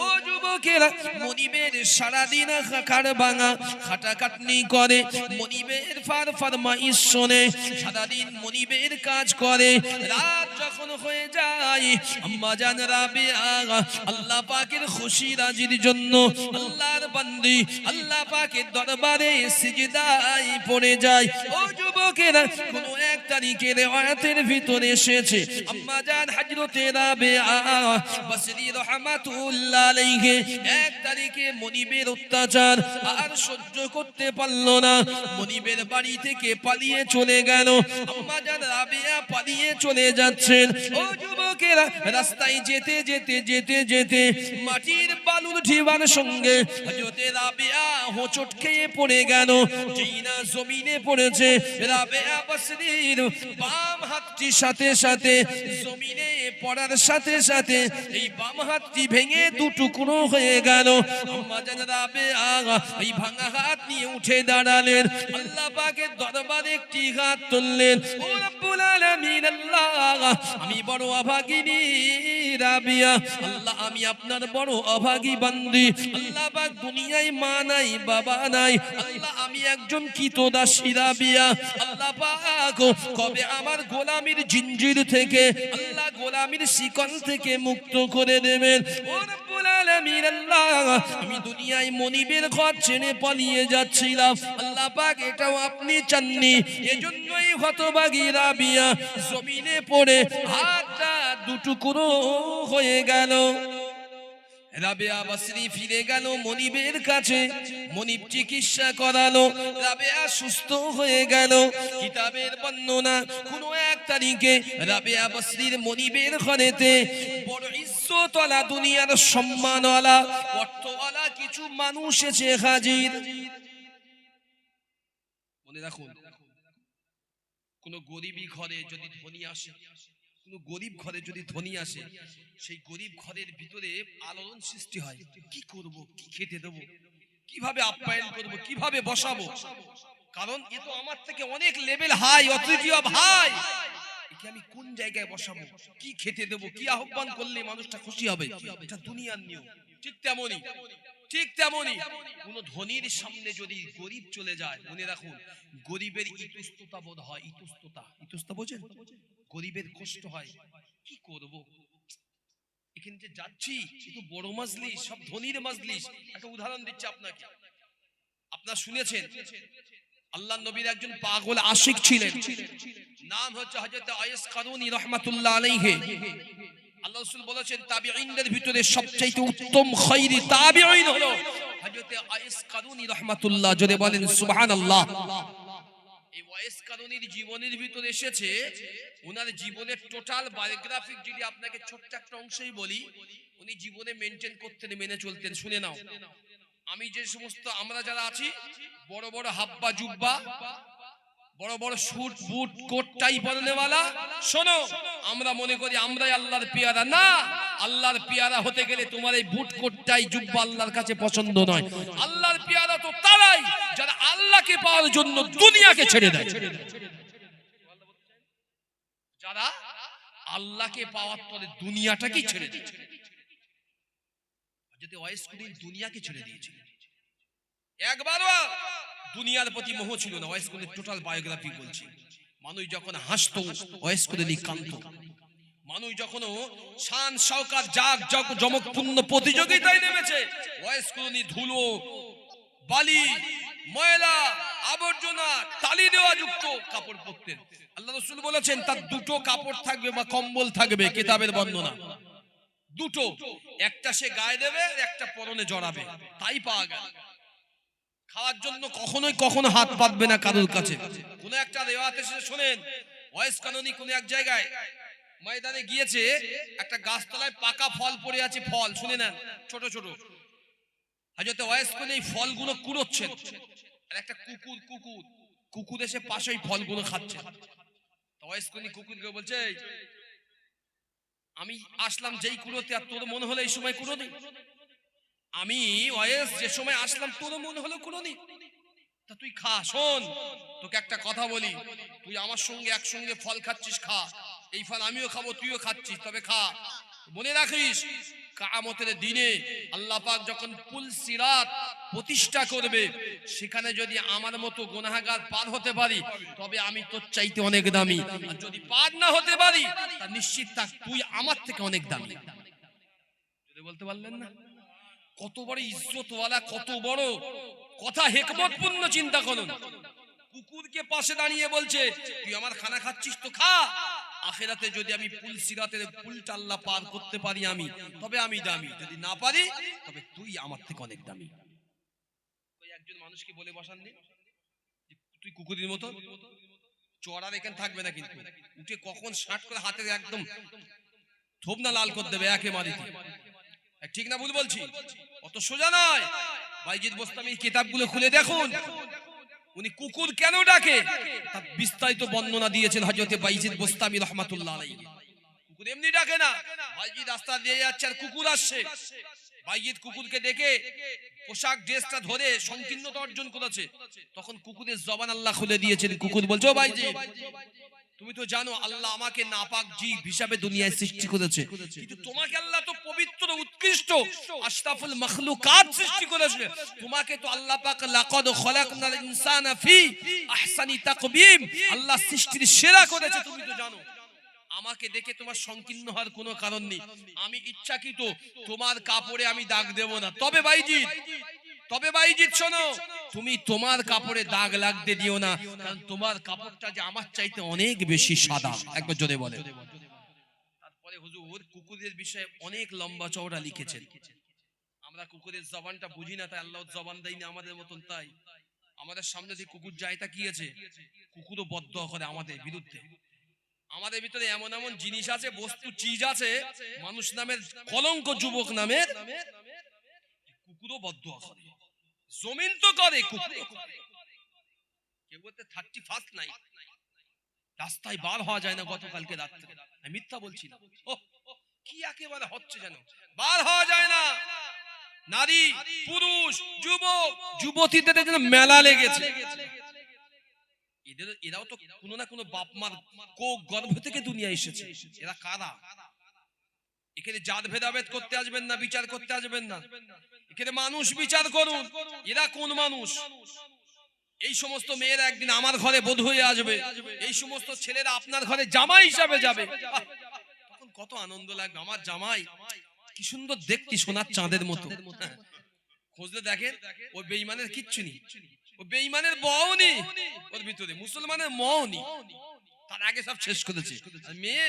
ও যুবকেরা, মনিবের সারাদিন খাকার ভাঙা খাটাখাটনি করে, মনিবের ফরমাইশ শোনে, সারাদিন মনিবের কাজ করে। রাত যখন হয়ে যায়, আম্মাজান রাবিয়া আল্লাহ পাকের খুশি রাজির জন্য আল্লাহর বান্দি আল্লাহ পাকের দরবারে সিজদায় পড়ে যায়। ও যুবকেরা, কোন এক তারিখের রিওয়ায়াতের ভিতরে এসেছে, আম্মাজান হযরতে রাবিয়া বসরি রাহমাতুল্লাহ আলাইহি এক তারিখে মনিবের অত্যাচার আর সহ্য করতে পারল না, মনিবের বাড়ি থেকে পালিয়ে চলে গেল। আম্মাজান রাবিয়া পালিয়ে চলে যাচ্ছেন। ও যুবকেরা, রাস্তায় যেতে যেতে যেতে যেতে মাটির বালুর ঢিবার সঙ্গে হযরতে রাবিয়া হোঁচট খেয়ে পড়ে গেল। যেই না জমিনে পড়েছে, রাবিয়া বসরির বাম হাতটি সাথে সাথে জমিনে পড়ার সাথে সাথে এই বাম হাতটি ভেঙে 2 টুকরো হয়ে গেল। আম্মাজান রাবিয়া এই ভাঙা হাত নিয়ে উঠে দাঁড়ালেন, আল্লাহ পাকের দরবারে একটি হাত তুললেন। ও রব্বুল আলামিন, আল্লাহ আমি বড় অভাগিনী রাবিয়া, আল্লাহ আমি আপনার বড় অভাগী বান্দি। আল্লাহ পাক দুনিয়ায় মা নাই, বাবা নাই, আল্লাহ আমি একজন কৃতদাসী রাবিয়া। আল্লাহ পাক কবে আমার গোলামির জিঞ্জির থেকে, আল্লাহ গোলামির শিকল থেকে মুক্ত করে দেবেন। ও রব্বুল আলামিন, আল্লাহ আমি দুনিয়ায় মনিবের ঘর ছেড়ে পালিয়ে যাচ্ছিলাম, আল্লাহ পাক এটাও আপনি চাননি, এজন্যই হতভাগী রাবিয়া জমিনে পড়ে হাতটা 2 টুকরো হয়ে গেল। রাবিয়া বসরি ফিরে গেল মনিবের কাছে, মনিব চিকিৎসা করালো, রাবিয়া সুস্থ হয়ে গেল। কিতাবের বর্ণনা, কোন এক তারিখে রাবিয়া বসরির মনিবের ঘরেতে বড় ইজ্জতওয়ালা, দুনিয়ার সম্মানওয়ালা, অর্থওয়ালা কিছু মানুষ এসে হাজির। মনে রাখুন, কোন গরিবী ঘরে যদি ধনী আসে, কোন গরিব ঘরে যদি ধনী আসে, সেই গরিব ঘরের ভিতরে আলোড়ন সৃষ্টি হয়। কি করব, কি খেতে দেবো, কিভাবে আপ্যায়ন করব, কিভাবে বসাবো, কারণ এ তো আমার থেকে অনেক লেভেল হাই, অতৃতীয় ভাই, একে আমি কোন জায়গায় বসাবো, কি খেতে দেবো, কি আহ্বান করলে মানুষটা খুশি হবে, এটা দুনিয়ার নিয়ম। ঠিক তেমনই, ঠিক তেমনই কোন ধনীর সামনে যদি গরিব চলে যায়, মনে রাখুন গরিবের ইতস্ততা বোধ হয়। ইতস্ততা, ইতস্ততা বোঝেন? গরিবের কষ্ট হয়, কি করব, এখানে যে যাচ্ছি কিন্তু বড় মাজলিস, সব ধনীর মাজলিস। একটা উদাহরণ দিচ্ছি আপনাকে, আপনারা শুনেছেন আল্লাহ নবীর একজন পাগল আশিক ছিলেন, নাম হচ্ছে হযরত আয়েশ কারুনী রাহমাতুল্লাহ আলাইহি। আল্লাহ রাসূল বলেছেন তাবিঈনদের ভিতরে সবচেয়ে উত্তম খায়রি তাবিঈন হলো হযরত আয়েশ কারুনী রাহমাতুল্লাহ। জোরে বলেন সুবহানাল্লাহ। এই ওয়াইস কারুনীর জীবনের ভিতরে এসেছে, ওনার জীবনের টোটাল বায়োগ্রাফিক যদি আপনাকে ছোট্ট একটা অংশই বলি, উনি জীবনে মেনটেন করতেন, মেনে চলতেন। শুনে নাও, আমি যে সমস্ত আমরা যারা আছি, বড় বড় হাব্বা জুব্বা, বড় বড় স্যুট বুট কোট টাই পরনেওয়ালা, শোনো, আমরা মনে করি আমরাই আল্লাহর পেয়ারা। না, আল্লাহর পেয়ারা হতে গেলে তোমার এই বুট কোট টাই জুব্বা আল্লাহর কাছে পছন্দ নয়। আল্লাহর পেয়ারা তো তারাই যারা আল্লাহকে পাওয়ার জন্য দুনিয়াকে ছেড়ে দেয়, যারা আল্লাহকে পাওয়ার পরে দুনিয়াটাকে ছেড়ে দেয়। যদি ওয়াইস কুদিন দুনিয়াকে ছেড়ে দিয়েছিল, একবারও দুনিয়ার প্রতি মোহ ছিল না। ওয়াইস কুদিন টোটাল বায়োগ্রাফি বলছি। মানুষ যখন হাসতো ওয়াইস কুদিন কাঁদতো, মানুষ যখন শান শওকত জাগ জমকপূর্ণ প্রতিযোগিতায় নেমেছে, ওয়াইস কুদিন ধুলো বালি ময়লা আবর্জনা তালি দেওয়া যুক্ত কাপড় পরতেন। আল্লাহ রাসূল বলেছেন তার দুটো কাপড় থাকবে বা কম্বল থাকবে, কিতাবের বর্ণনা দুটো, একটা সে গায়ে দেবে, একটা পরনে জড়াবে, তাই পাওয়া গেল। খাওয়ার জন্য কখনো হাত পাতবে না কারোর কাছে। কোন একটা রিওয়ায়াত এসে শোনেন, ওয়াইস কারুনী কোন এক জায়গায় ময়দানে গিয়েছে, একটা গাছতলায় পাকা ফল পড়ে আছে, ফল শুনে নেন ছোট ছোট। হযরত ওয়াইস কারুনী এই ফলগুলো কুড়োচ্ছেন, আর একটা কুকুর এসে পাশেই ফলগুলো খাচ্ছে। তো ওয়াইস কারুনী কুকুরকে বলছে, আমি আসলাম যেই কুড়োতে, আর তোর মনে হলো এই সময় কুড়ো নেই। আমি ওয়াইস যে সময় আসলাম তোর মনে হলো কুড়ো নেই, তা তুই খা। শোন, তোকে একটা কথা বলি, তুই আমার সঙ্গে একসঙ্গে ফল খাচ্ছিস, খা। এই ফল আমিও খাবো, তুইও খাচ্ছিস, তবে খা। মনে রাখিস কিয়ামতের দিনে আল্লাহ পাক যখন পুল সিরাত প্রতিষ্ঠা করবে, সেখানে যদি আমার মতো গুনাহগার পার হতে পারি, তবে আমি তোর চাইতে অনেক দামি। আর যদি পার না হতে পারি, তা নিশ্চিত থাক তুই আমার থেকে অনেক দামি। যদি বলতে পারলেন না, কত বড় ইজ্জতওয়ালা, কত বড় কথা, হিকমতপূর্ণ চিন্তা করুন। কুকুরকে পাশে দাঁড়িয়ে বলছে তুই আমার খানা খাচ্ছিস তো খা, আখিরাতে যদি আমি পুল সিরাতের পুলটা আল্লাহ পার করতে পারি আমি, তবে আমি দামি, যদি না পারি তবে তুই আমার থেকে অনেক দামি। ওই একজন মানুষকে বলে বসাননি তুই কুকুরের মতো চড়ার এখানে থাকবে না, কিন্তু উঠে কখন শার্ট করে হাতে একদম থোবনা লাল করে দেবে একে মারিতে। ঠিক না ভুল বলছি? অত সোজা নয়। বাইজিদ বোস্তামি কিতাবগুলো খুলে দেখুন, উনি কুকুর কেন ডাকে তার বিস্তারিত বর্ণনা দিয়েছেন হযরত বাইজিদ বোস্তামি রাহমাতুল্লাহ আলাইহি। কুকুর এমনি ডাকে না, বাইজিদ রাস্তা দিয়ে যাচ্ছে আর কুকুর আসছে, বাইজিদ কুকুরকে দেখে পোশাক ড্রেসটা ধরে সংকীর্ণতা অর্জন করেছে, তখন কুকুরের জবান আল্লাহ খুলে দিয়েছেন। কুকুর বলছে ও বাইজিদ, তুমি তো জানো আল্লাহ আমাকে নাপাক জীব হিসাবে দুনিয়ায় সৃষ্টি করেছে, কিন্তু তোমাকে আল্লাহ তো পবিত্র উৎকৃষ্ট আশরাফুল মাখলুকাত সৃষ্টি করেছে। তোমাকে তো আল্লাহ পাক লাকাদ খলাকনাল ইনসানা ফি আহসানি তাকবীম, আল্লাহ সৃষ্টির সেরা করেছে, তুমি তো জানো। আমাকে দেখে তোমার সংকীর্ণ হওয়ার কোনো কারণ নেই, আমি ইচ্ছাকৃত তোমার কাপড়ে আমি দাগ দেব না। তবে বাইজিদ শোনো, তুমি তোমার কাপড়ে দাগ লাগতে দিও না, কারণ তোমার কাপড়টা যে আমার চাইতে অনেক বেশি সাদা। একবার জোরে বলে। তারপরে হুজুর কুকুরের বিষয়ে অনেক লম্বা চওড়া লিখেছেন। আমরা কুকুরের জবানটা বুঝি না, তাই আল্লাহ জবান দেয়নি আমাদের মতন। তাই আমাদের সামনে দিয়ে কুকুর যায়, তা কি আছে, কুকুরও বদদোয়া করে আমাদের বিরুদ্ধে। আমাদের ভিতরে এমন এমন জিনিস আছে, বস্তু চিজ আছে, মানুষ নামের কলঙ্ক, যুবক নামের, কুকুরও বদদোয়া করে। জমিন তো করে, কুকুর কেউ বলতে 31st নাইট রাস্তায় বার হওয়া যায় না গতকালকে রাত্রে, আমি মিথ্যা বলছি না। কি একেবারে হচ্ছে যেন, বার হওয়া যায় না। নারী, পুরুষ, যুবক, যুবতীদের যেন মেলা লেগেছে। এরাও তো কোনো না কোনো বাপ মার কোক গর্ভ থেকে দুনিয়া এসেছে। এরা কারা? এখানে জাত ভেদাভেদ করতে আসবেন না, বিচার করতে আসবেন না। এখানে মানুষ বিচার করুন, এরা কোন মানুষ। এই সমস্ত মেয়েরা একদিন আমার ঘরে বধূ হয়ে আসবে, এই সমস্ত ছেলেরা আপনার ঘরে জামাই হিসাবে যাবে। তখন কত আনন্দ লাগবে। আমার জামাই কি সুন্দর দেখতে, সোনার চাঁদের মতো। খুঁজলে দেখেন ওই বেঈমানের কিচ্ছু নেই, ও বেঈমানের বউ নেই ওর ভিতরে, মুসলমানের মও নেই। তার আগে সব শেষ করেছে। আর মেয়ে,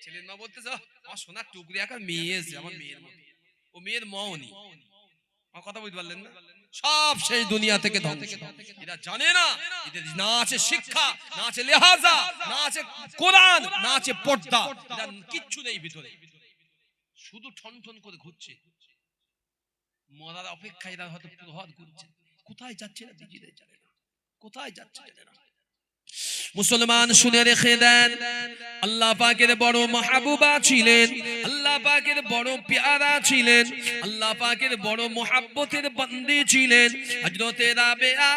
ছেলের মা বলতেছে আমার সোনার টুকরি একটা মেয়ে এসে, আমার মেয়ের মতো। ও মেয়ের মও নেই। আমার কথা বুঝতে পারলেন না? সব সেই দুনিয়া থেকে ধ্বংস। এরা জানে না, এদের না আছে শিক্ষা, না আছে লেহাজা, না আছে কোরআন, না আছে পর্দা, এরা কিচ্ছু নেই ভিতরে। শুধু ঠন ঠন করে ঘুরছে, মরার অপেক্ষায় এরা হয়তো প্রহার করছে। কোথায় যাচ্ছে না দিদিদের জানে না, কোথায় যাচ্ছে জানে না। মুসলমান শুনে রেখে দেন, আল্লাহ পাকের বড় মাহবুবা ছিলেন, আল্লাহ পাকের বড় পেয়ারা ছিলেন, আল্লাহ পাকের বড় মুহাব্বতের বান্দি ছিলেন হযরতে রাবেয়া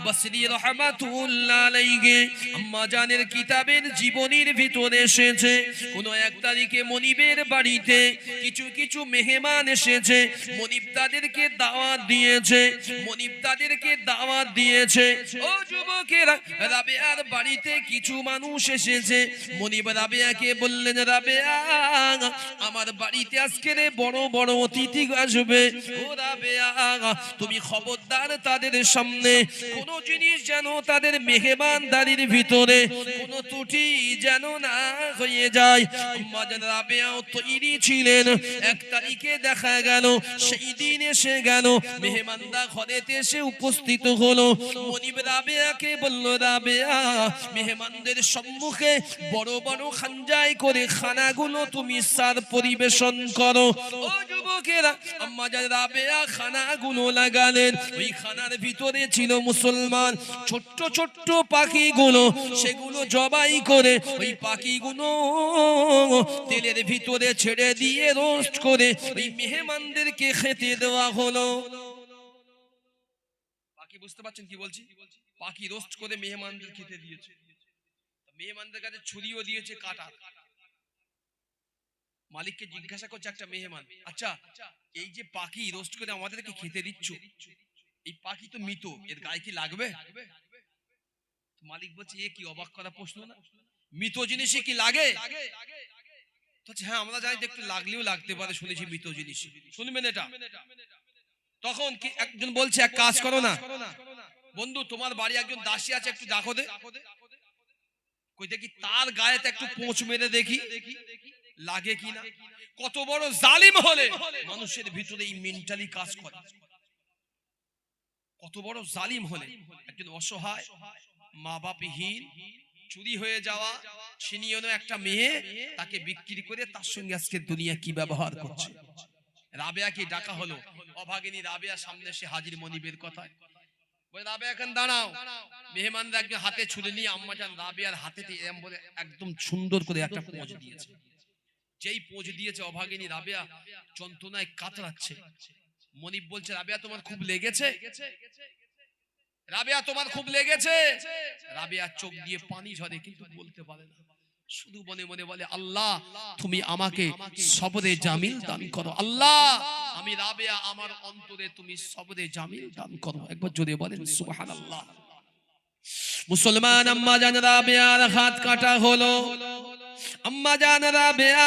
বসরি রাহমাতুল্লাহ আলাইহি। আম্মা জানের কিতাবের জীবনীর ভিতরে এসেছে, কোন এক তারিখে মনিবের বাড়িতে কিছু কিছু মেহমান এসেছে, মনিব তাদেরকে দাওয়াত দিয়েছে, মনিব তাদেরকে দাওয়াত দিয়েছে। ও যুবকেরা, রাবেয়ার বাড়িতে কিছু মানুষ এসেছে। মনিব রাবেয়াকে বললেন, রাবেয়া আমার বাড়িতে আজকে বড় বড় অতিথি আসবে। ও রাবেয়া তুমি খবরদার তাদের সামনে কোন জিনিস যেন তাদের মেহমানদারির ভিতরে কোন ত্রুটি যেন না হয়ে যায়। আম্মা জান রাবেয়াও তৈরি ছিলেন। এক তারিখে দেখা গেল, সেই দিন এসে গেল, মেহমানদা ঘরেতে এসে উপস্থিত হলো। মনিব রাবেয়াকে বলল, রাবেয়া মেহমানদের সম্মুখে বড় বড় খানজাই করে খানাগুলো তুমি সার পরিবেশন করো। ও যুবকেরা, আম্মা জান রাবেয়া খানাগুলো লাগালেন। ওই খানার ভিতরে ছিল মুসলমান ছোট্ট ছোট্ট পাখিগুলো, সেগুলো জবাই করে ওই পাখিগুলো তেলের ভিতরে ছেড়ে দিয়ে রোস্ট করে ওই মেহমানদেরকে খেতে দেওয়া হলো। পাখি, বুঝতে পারছেন কি বলছি? পাখি রোস্ট করে মেহমানদের খেতে দিয়েছে। মেহমানদের কাছে ছুরিও দিয়েছে, কাটা। মালিককে জিজ্ঞাসা করছে একটা মেহমান, আচ্ছা এই যে পাখি রোস্ট করে আমাদেরকে খেতে দিচ্ছ, এই পাখি তো মৃত, এর গায়ে কি লাগবে? মালিক বলছে, এ কি অবাক করা প্রশ্ন না, মৃত জিনিসে কি লাগে? হ্যাঁ আমরা জানি, একটু লাগলেও লাগতে পারে, শুনেছি মৃত জিনিস। শুনবেন এটা? তখন কি একজন বলছে, এক কাজ করো না বন্ধু, তোমার বাড়ি একজন দাসী আছে, একটু দেখো দে, কই দেখি তার গায়েতে একটু পোঁচ মেরে দেখি লাগে কিনা। কত বড় জালিম হলে মানুষের ভিতরে এই মেন্টালি কাজ করে। কত বড় জালিম হলে একজন অসহায়, মা বাপহীন, চুরি হয়ে যাওয়া ছিনিয়নো একটা মেয়ে, তাকে বিক্রি করে তার সঙ্গে আজকে দুনিয়া কি ব্যবহার করছে। রাবেয়াকে ডাকা হলো। অভাগিনী রাবেয়া সামনে এসে হাজির মনিবের কথায়। বলে, রাবেয়া এখন দাঁড়াও। মেহমানরা একজন হাতে ছুলে নিয়ে আম্মা জান রাবেয়ার হাতেতে এরকম বলে একদম সুন্দর করে একটা পোঁজ দিয়েছে। যেই পোঁজ দিয়েছে, অভাগিনী রাবেয়া যন্ত্রণায় কাতরাচ্ছে। মনিব বলছে, রাবেয়া তোমার খুব লেগেছে? রাবেয়া তোমার খুব লেগেছে? রাবেয়া চোখ দিয়ে পানি ঝরে, কিন্তু বলতে পারে না। শুধু মনে মনে বলে, আল্লাহ তুমি আমাকে সবরে জামিল দান করো। আল্লাহ আমি রাবেয়া, আমার অন্তরে তুমি সবরে জামিল দান করো। একবার জোরে বলেন সুবহানাল্লাহ। মুসলমান, আম্মা জান রাবেয়ার হাত কাটা হলো। আম্মা জান রাবেয়া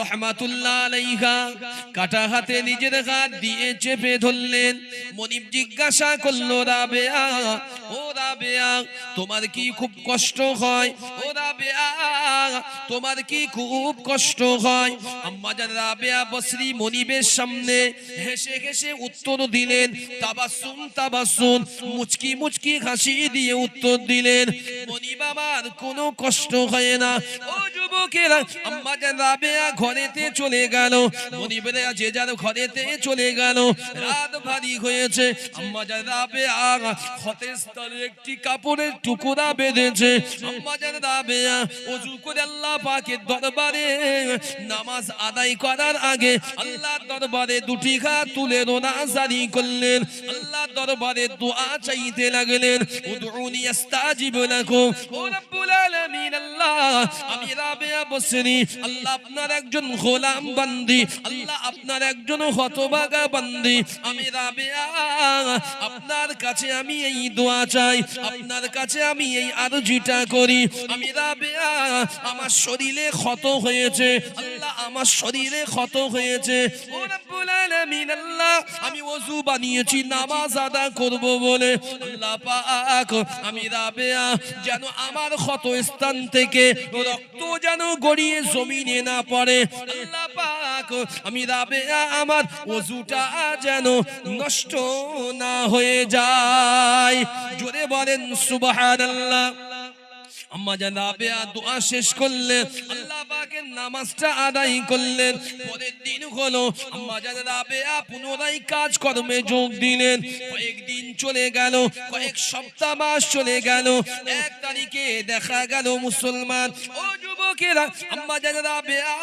রহমাতুল্লাহ আলাইহা কাটা হাতে নিজের হাত দিয়ে চেপে ধরলেন। মনিব জিজ্ঞাসা করলো, রাবেয়া ও রাবেয়া তোমার কি খুব কষ্ট হয়? ও রাবেয়া তোমার কি খুব কষ্ট হয়? আম্মা জান রাবেয়া বসরি মনিবের সামনে হেসে হেসে উত্তর দিলেন, তাবাসসুম তাবাসসুম, মুচকি মুচকি হাসি দিয়ে উত্তর দিলেন, মনিব আমার কোনো কষ্ট হয় না। ও যুবক যুবকেরা আম্মা জান রাবেয়া ঘরেতে চলে গেল, মনিবেরা যে যার ঘরেতে চলে গেল। রাত ভারী হয়েছে, আম্মা জান রাবেয়া হতের স্তরে একটি কাপড়ের টুকরা বেঁধেছে। আম্মা জান রাবেয়া ওযু করে আল্লাহ পাকের দরবারে নামাজ আদায় করার আগে আল্লাহর দরবারে দুটি হাত তুলে রোনাজারি করলেন, আল্লাহর দরবারে দোয়া চাইতে লাগলেন। উদউনি আস্তাজিব লাকুম, ও রব্বুল আলামিন আল্লাহ, আমি রাবেয়া বসরি আল্লাহ আপনার একজন গোলাম বান্দি, আল্লাহ আপনার একজন হতভাগা বান্দি। আমি রাবেয়া আপনার কাছে আমি এই দোয়া চাই, আপনার কাছে আমি এই আরজিটা করি। আমি রাবেয়া আমার শরীরে ক্ষত হয়েছে, আল্লাহ আমার শরীরে ক্ষত হয়েছে। ও রব্বুল আলামিন আল্লাহ, আমি ওযু বানিয়েছি নামাজ আদা করব বলে। আল্লাহ পাক, আমি রাবেয়া যেন আমার ক্ষত স্থান থেকে রক্ত যেন গড়িয়ে জমিনে না পড়ে। আল্লাহ পাক, আমি রাবেয়া আমার ওযুটা যেন নষ্ট না হয়ে যায়। জোরে বলেন সুবহানাল্লাহ। আম্মা জান রাবেয়া দোয়া শেষ করলেন, আল্লাহ পাকের নামাজটা আদায় করলেন। পরের দিন হলো, আম্মা জান রাবেয়া পুনরায় কাজ কর্মে যোগ দিলেন। কয়েকদিন চলে গেল, কয়েক সপ্তাহ মাস চলে গেল। 1 তারিখে দেখা গেল মুসলমান ও যুবকেরা আম্মা জান রাবেয়া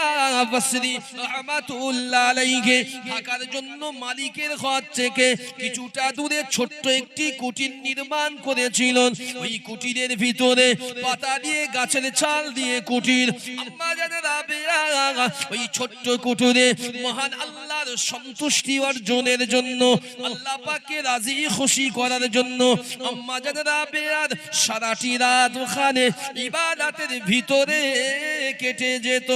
বসরি রাহমাতুল্লাহ আলাইহি থাকার জন্য মালিকের ঘর থেকে কিছুটা দূরে ছোট্ট একটি কুটির নির্মাণ করেছিলেন। ওই কুটিরের ভিতরে পাতা দিয়ে গাছের ছাল দিয়ে কুটির। আম্মা জান রাবেয়া ওই ছোট্ট কুটিরে মহান আল্লাহর সন্তুষ্টি অর্জনের জন্য, আল্লাহ পাককে রাজি খুশি করার জন্য আম্মা জান রাবেয়ার সারাটি রাত ওখানে ইবাদতের ভিতরে কেটে যেত।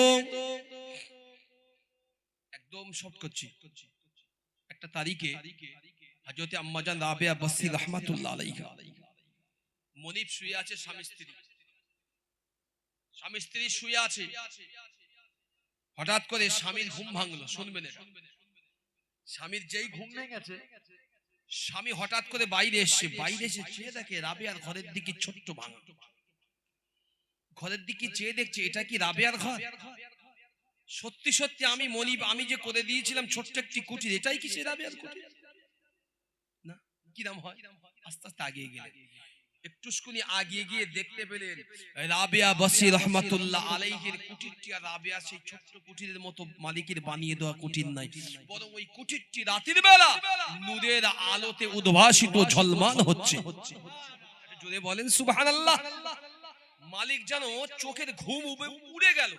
একদম শর্ট করছি। একটা তারিখে হযরত আম্মা জান রাবেয়া বসরি রাহমাতুল্লাহ আলাইহা মনিব শুয়ে আছে, স্বামী স্ত্রী শুয়ে আছে। হঠাৎ করে স্বামীর ঘুম ভাঙলো। শুনবেন, স্বামীর যেই ঘুম ভেঙেছে, স্বামী হঠাৎ করে বাইরে এসে চেয়ে দেখে রাবেয়ার ঘরের দিকে ছোট্ট ভাঙা, ঘরের দিকে চেয়ে দেখছে এটা কি রাবেয়ার ঘর? সত্যি সত্যি আমি মনিব, আমি যে করে দিয়েছিলাম ছোট্ট একটি কুটির, এটাই কি সে রাবেয়ার কুটির? না, কিরম হয়? আস্তে আস্তে আগিয়ে গেলেন, একটুখানি আগিয়ে গিয়ে দেখতে পেলেন রাবেয়া বসরি রাহমাতুল্লাহ আলাইহির কুটিরটি আর রাবেয়া সেই ছোট্ট কুটিরের মতো মালিকের বানিয়ে দেওয়া কুটির নাই, বরং ওই কুটিরটি রাতের বেলা নূরের আলোতে উদ্ভাসিত ঝলমান হচ্ছে। জোরে বলেন সুবহানাল্লাহ। মালিক যেন চোখের ঘুম উড়ে গেল।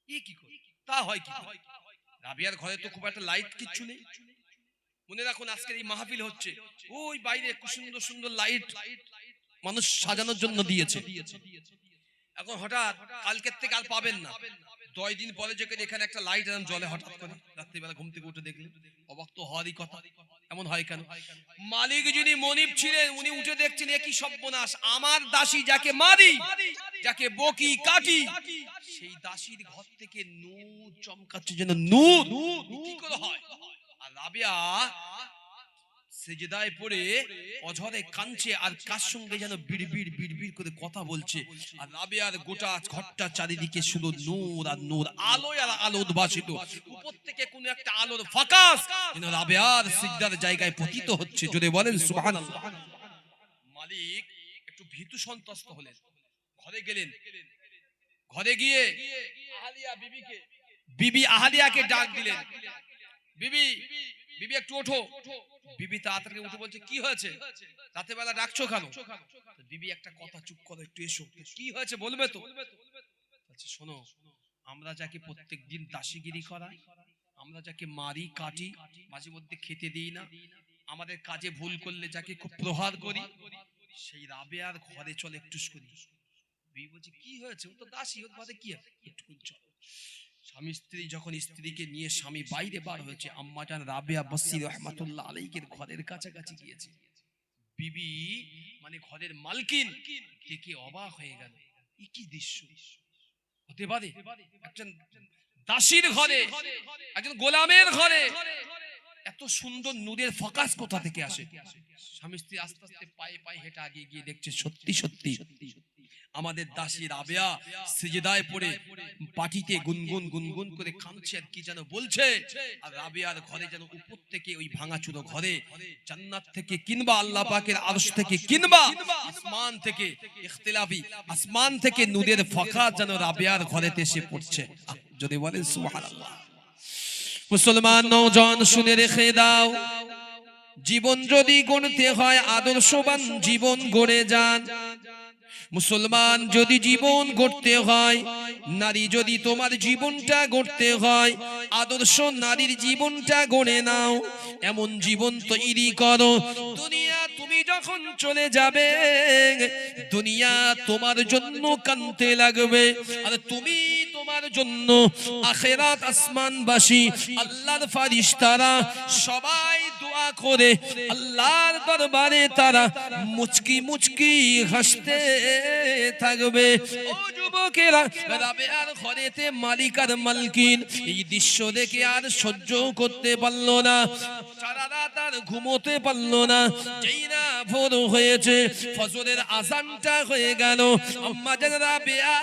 কি করে তা হয়? কি রাবেয়ার ঘরে তো খুব একটা লাইট কিচ্ছু নেই। মনে রাখুন, আজকের এই মাহফিল হচ্ছে, ওই বাইরে সুন্দর সুন্দর লাইট মানুষ সাজানোর জন্য দিয়েছে। এখন হঠাৎ কালকের থেকে আর পাবেন না, 10 দিন পরে যে এখানে একটা লাইট এরকম জ্বলে, হঠাৎ করে রাত্রিবেলা ঘুম থেকে উঠে দেখলেন, অবাক তো হওয়ারই কথা। এমন হয় কেন? মালিক যিনি মনিব ছিলেন উনি উঠে দেখছেন একই সর্বনাশ, আমার দাসী যাকে মারি, যাকে বকি কাটি, সেই দাসীর ঘর থেকে নূর চমকাচ্ছে, যেন নূর। কি করে হয়? আর রাবেয়া সিজদায় পড়ে অঝরে কাঁদছে, আর কার সঙ্গে যেন বিড়বিড় করে কথা বলছে। আর রাবেয়ার গোটা ঘরটা চারিদিকে শুধু নূর আর নূর, আলো আর আলো উদ্ভাসিত। উপর থেকে কোন একটা আলোর ফাঁকাস যেন রাবেয়ার সিজদার জায়গায় পতিত হচ্ছে। জোরে বলেন সুবহানাল্লাহ। মালিক একটু ভীতু সন্ত্রস্ত হলেন, ঘরে গেলেন। ঘরে গিয়ে বিবি আহালিয়াকে ডাক দিলেন, বিবি একটু ওঠো। বিবি তাড়াতাড়ি উঠে বলছে, কি হয়েছে? রাতে বেলা ডাকছো কেন? বিবি একটা কথা, চুপ করো, একটু এসো, কি হয়েছে বলবে তো? বলছে, শোনো, আমরা যাকে প্রত্যেকদিন দাসীগিরি করাই, আমরা যাকে মারি কাটি, মাঝে মধ্যে খেতে দিই না, আমাদের কাজে ভুল করলে যাকে খুব প্রহার করি, সেই রাবেয়ার ঘরে চলে একটু করি। বিবি বলছে, কি হয়েছে? ও তো দাসী, ওর ঘরে কি আছে, একটু চলো। স্বামী স্ত্রী যখন স্ত্রীকে নিয়ে স্বামী বাইরে বার হয়েছে, আম্মা জান রাবেয়া বসরি রাহমাতুল্লাহ আলাইহির ঘরের কাছাকাছি গিয়েছে। বিবি মানে ঘরের মালকিন দেখে অবাক হয়ে গেল, এই কি দৃশ্য হতে পারে? একজন দাসীর ঘরে, একজন গোলামের ঘরে এত সুন্দর নূরের ফোকাস কোথা থেকে আসে? স্বামী স্ত্রী আস্তে আস্তে পায়ে পায়ে হেঁটে আগিয়ে গিয়ে দেখছে, সত্যি সত্যি আমাদের দাসী রাবেয়া সিজদায় পড়ে পাটিতে গুনগুন গুনগুন করে কাঁদছে আর কি যেন বলছে। আর রাবেয়ার ঘরে যেন উপর থেকে ওই ভাঙাচুরো ঘরে জান্নাত থেকে কিংবা আল্লাহ পাকের আরশ থেকে কিংবা আসমান থেকে ইখতিলাফি আসমান থেকে নূরের ফাঁকা যেন রাবেয়ার ঘরেতে এসে পড়ছে। যদি বলেন সুবহানাল্লাহ। মুসলমান নওজোয়ান শুনে রেখে দাও, জীবন যদি গড়তে হয় আদর্শবান জীবন গড়ে যান। মুসলমান যদি জীবন গড়তে হয়, নারী যদি তোমার জীবনটা গড়তে হয়, আদর্শ নারীর জীবনটা গড়ে নাও। এমন জীবন তৈরি করো, দুনিয়া তুমি যখন চলে যাবে দুনিয়া তোমার জন্য কাঁদতে লাগবে, আর তুমি তোমার জন্য আখিরাত আসমানবাসী আল্লাহর ফারিস্তারা সবাই দোয়া করে আল্লাহর দরবারে তারা মুচকি মুচকি হাসতে থাকবে। ও যুবকেরা, রাবেয়ার ঘরেতে মালিক আর মালকিন এই দৃশ্য দেখে আর সহ্য করতে পারলো না, সারা রাত আর ঘুমোতে পারলো না। যেই না ভোর হয়েছে, ফজরের আযানটা হয়ে গেল, আম্মা জান রাবেয়া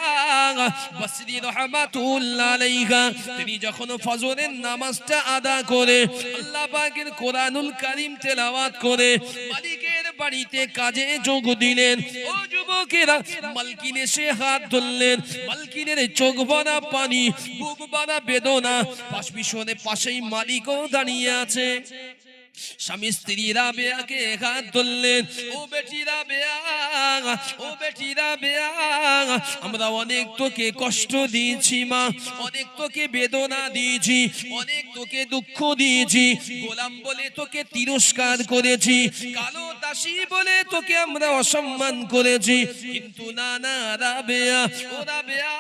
বসরি রাহমাতুল্লাহ আলাইহা তিনি যখন ফজরের নামাজটা আদা করে আল্লাহ পাকের কোরআনুল কারীম তেলাওয়াত করে মালিকের বাড়িতে কাজে যোগ দিলেন। ও যুবকেরা, মালকিন এসে হাত ধরলেন, মালকিনের চোখ ভরা পানি, বুক ভরা বেদনা, পাশেই মালিকও দাঁড়িয়ে আছে। স্বামী স্ত্রী রাবেয়াকে হাত ধরলেন, ও বেটি রাবেয়া, ও বেটি রাবেয়া, আমরা অনেক তোকে কষ্ট দিয়েছি মা, অনেক তোকে বেদনা দিয়েছি, অনেক তোকে দুঃখ দিয়েছি, গোলাম বলে তোকে তিরস্কার করেছি, কালো দাসী বলে তোকে আমরা অসম্মান করেছি, কিন্তু না না রাবেয়া, ও রাবেয়া,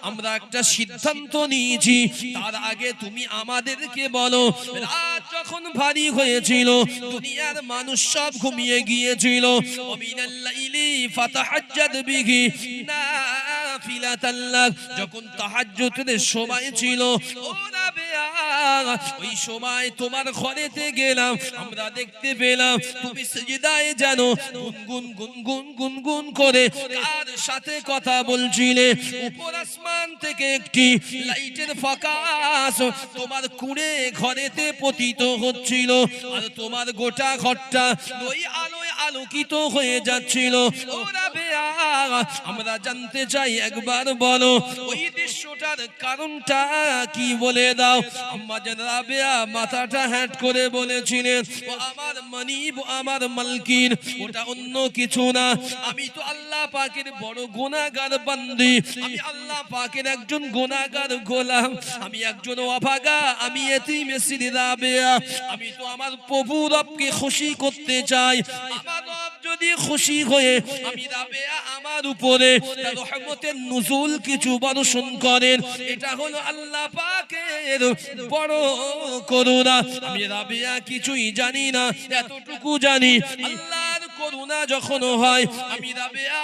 আমরা একটা সিদ্ধান্ত নিয়েছি, তার আগে তুমি আমাদেরকে বলো, রাত যখন ভারী হয়েছিল, দুনিয়ার মানুষ সব ঘুমিয়ে গিয়েছিল, ওমিনাল লাইলি ফাতাহাজ্জাদ বিহি নাফিলাতাল লাক, যখন তাহাজ্জুদের সময় ছিল, ও রাবেয়া ওই সময় তোমার ঘরেতে গেলাম, আমরা দেখতে পেলাম তুমি সিজদায় জানো গুনগুন গুনগুন গুনগুন করে কার সাথে কথা বলছিলে। উপর আসমান থেকে একটি লাইটের ফোকাস তোমার কুঁড়ে ঘরেতে পতিত হচ্ছিল, আর তোমার গোটা ঘরটা ওই আলোয় আলোকিত হয়ে যাচ্ছিল। ও রাবেয়া, আমরা জানতে চাই, একবার বলো ওই দৃশ্যটার কারণটা কি বলে দাও। আম্মা জান রাবেয়া মাথাটা হ্যাট করে বলেছিলেন, ও আমার মানিব, আমার মালকিন, ওটা অন্য কিছু না, আমি তো আল্লাহ পাকের বড় গুনাহগার বান্দি, আমি আল্লাহ পাকের একজন গুনাহগার গোলাম, আমি একজন অভাগা, আমি এতিম এসির রাবেয়া, আমি তো আমার প্রভু রবকে খুশি করতে চাই। আমার রব যদি খুশি হয়ে আমি রাবেয়া আমার উপরে তার রহমতের নুজুল কিছু বর্ষণ করেন, এটা হলো আল্লাহ পাকের বড় করুণা। আমি রাবেয়া কিছুই জানি না, এতটুকু জানি আল্লাহর করুণা যখন হয় আমি রাবেয়া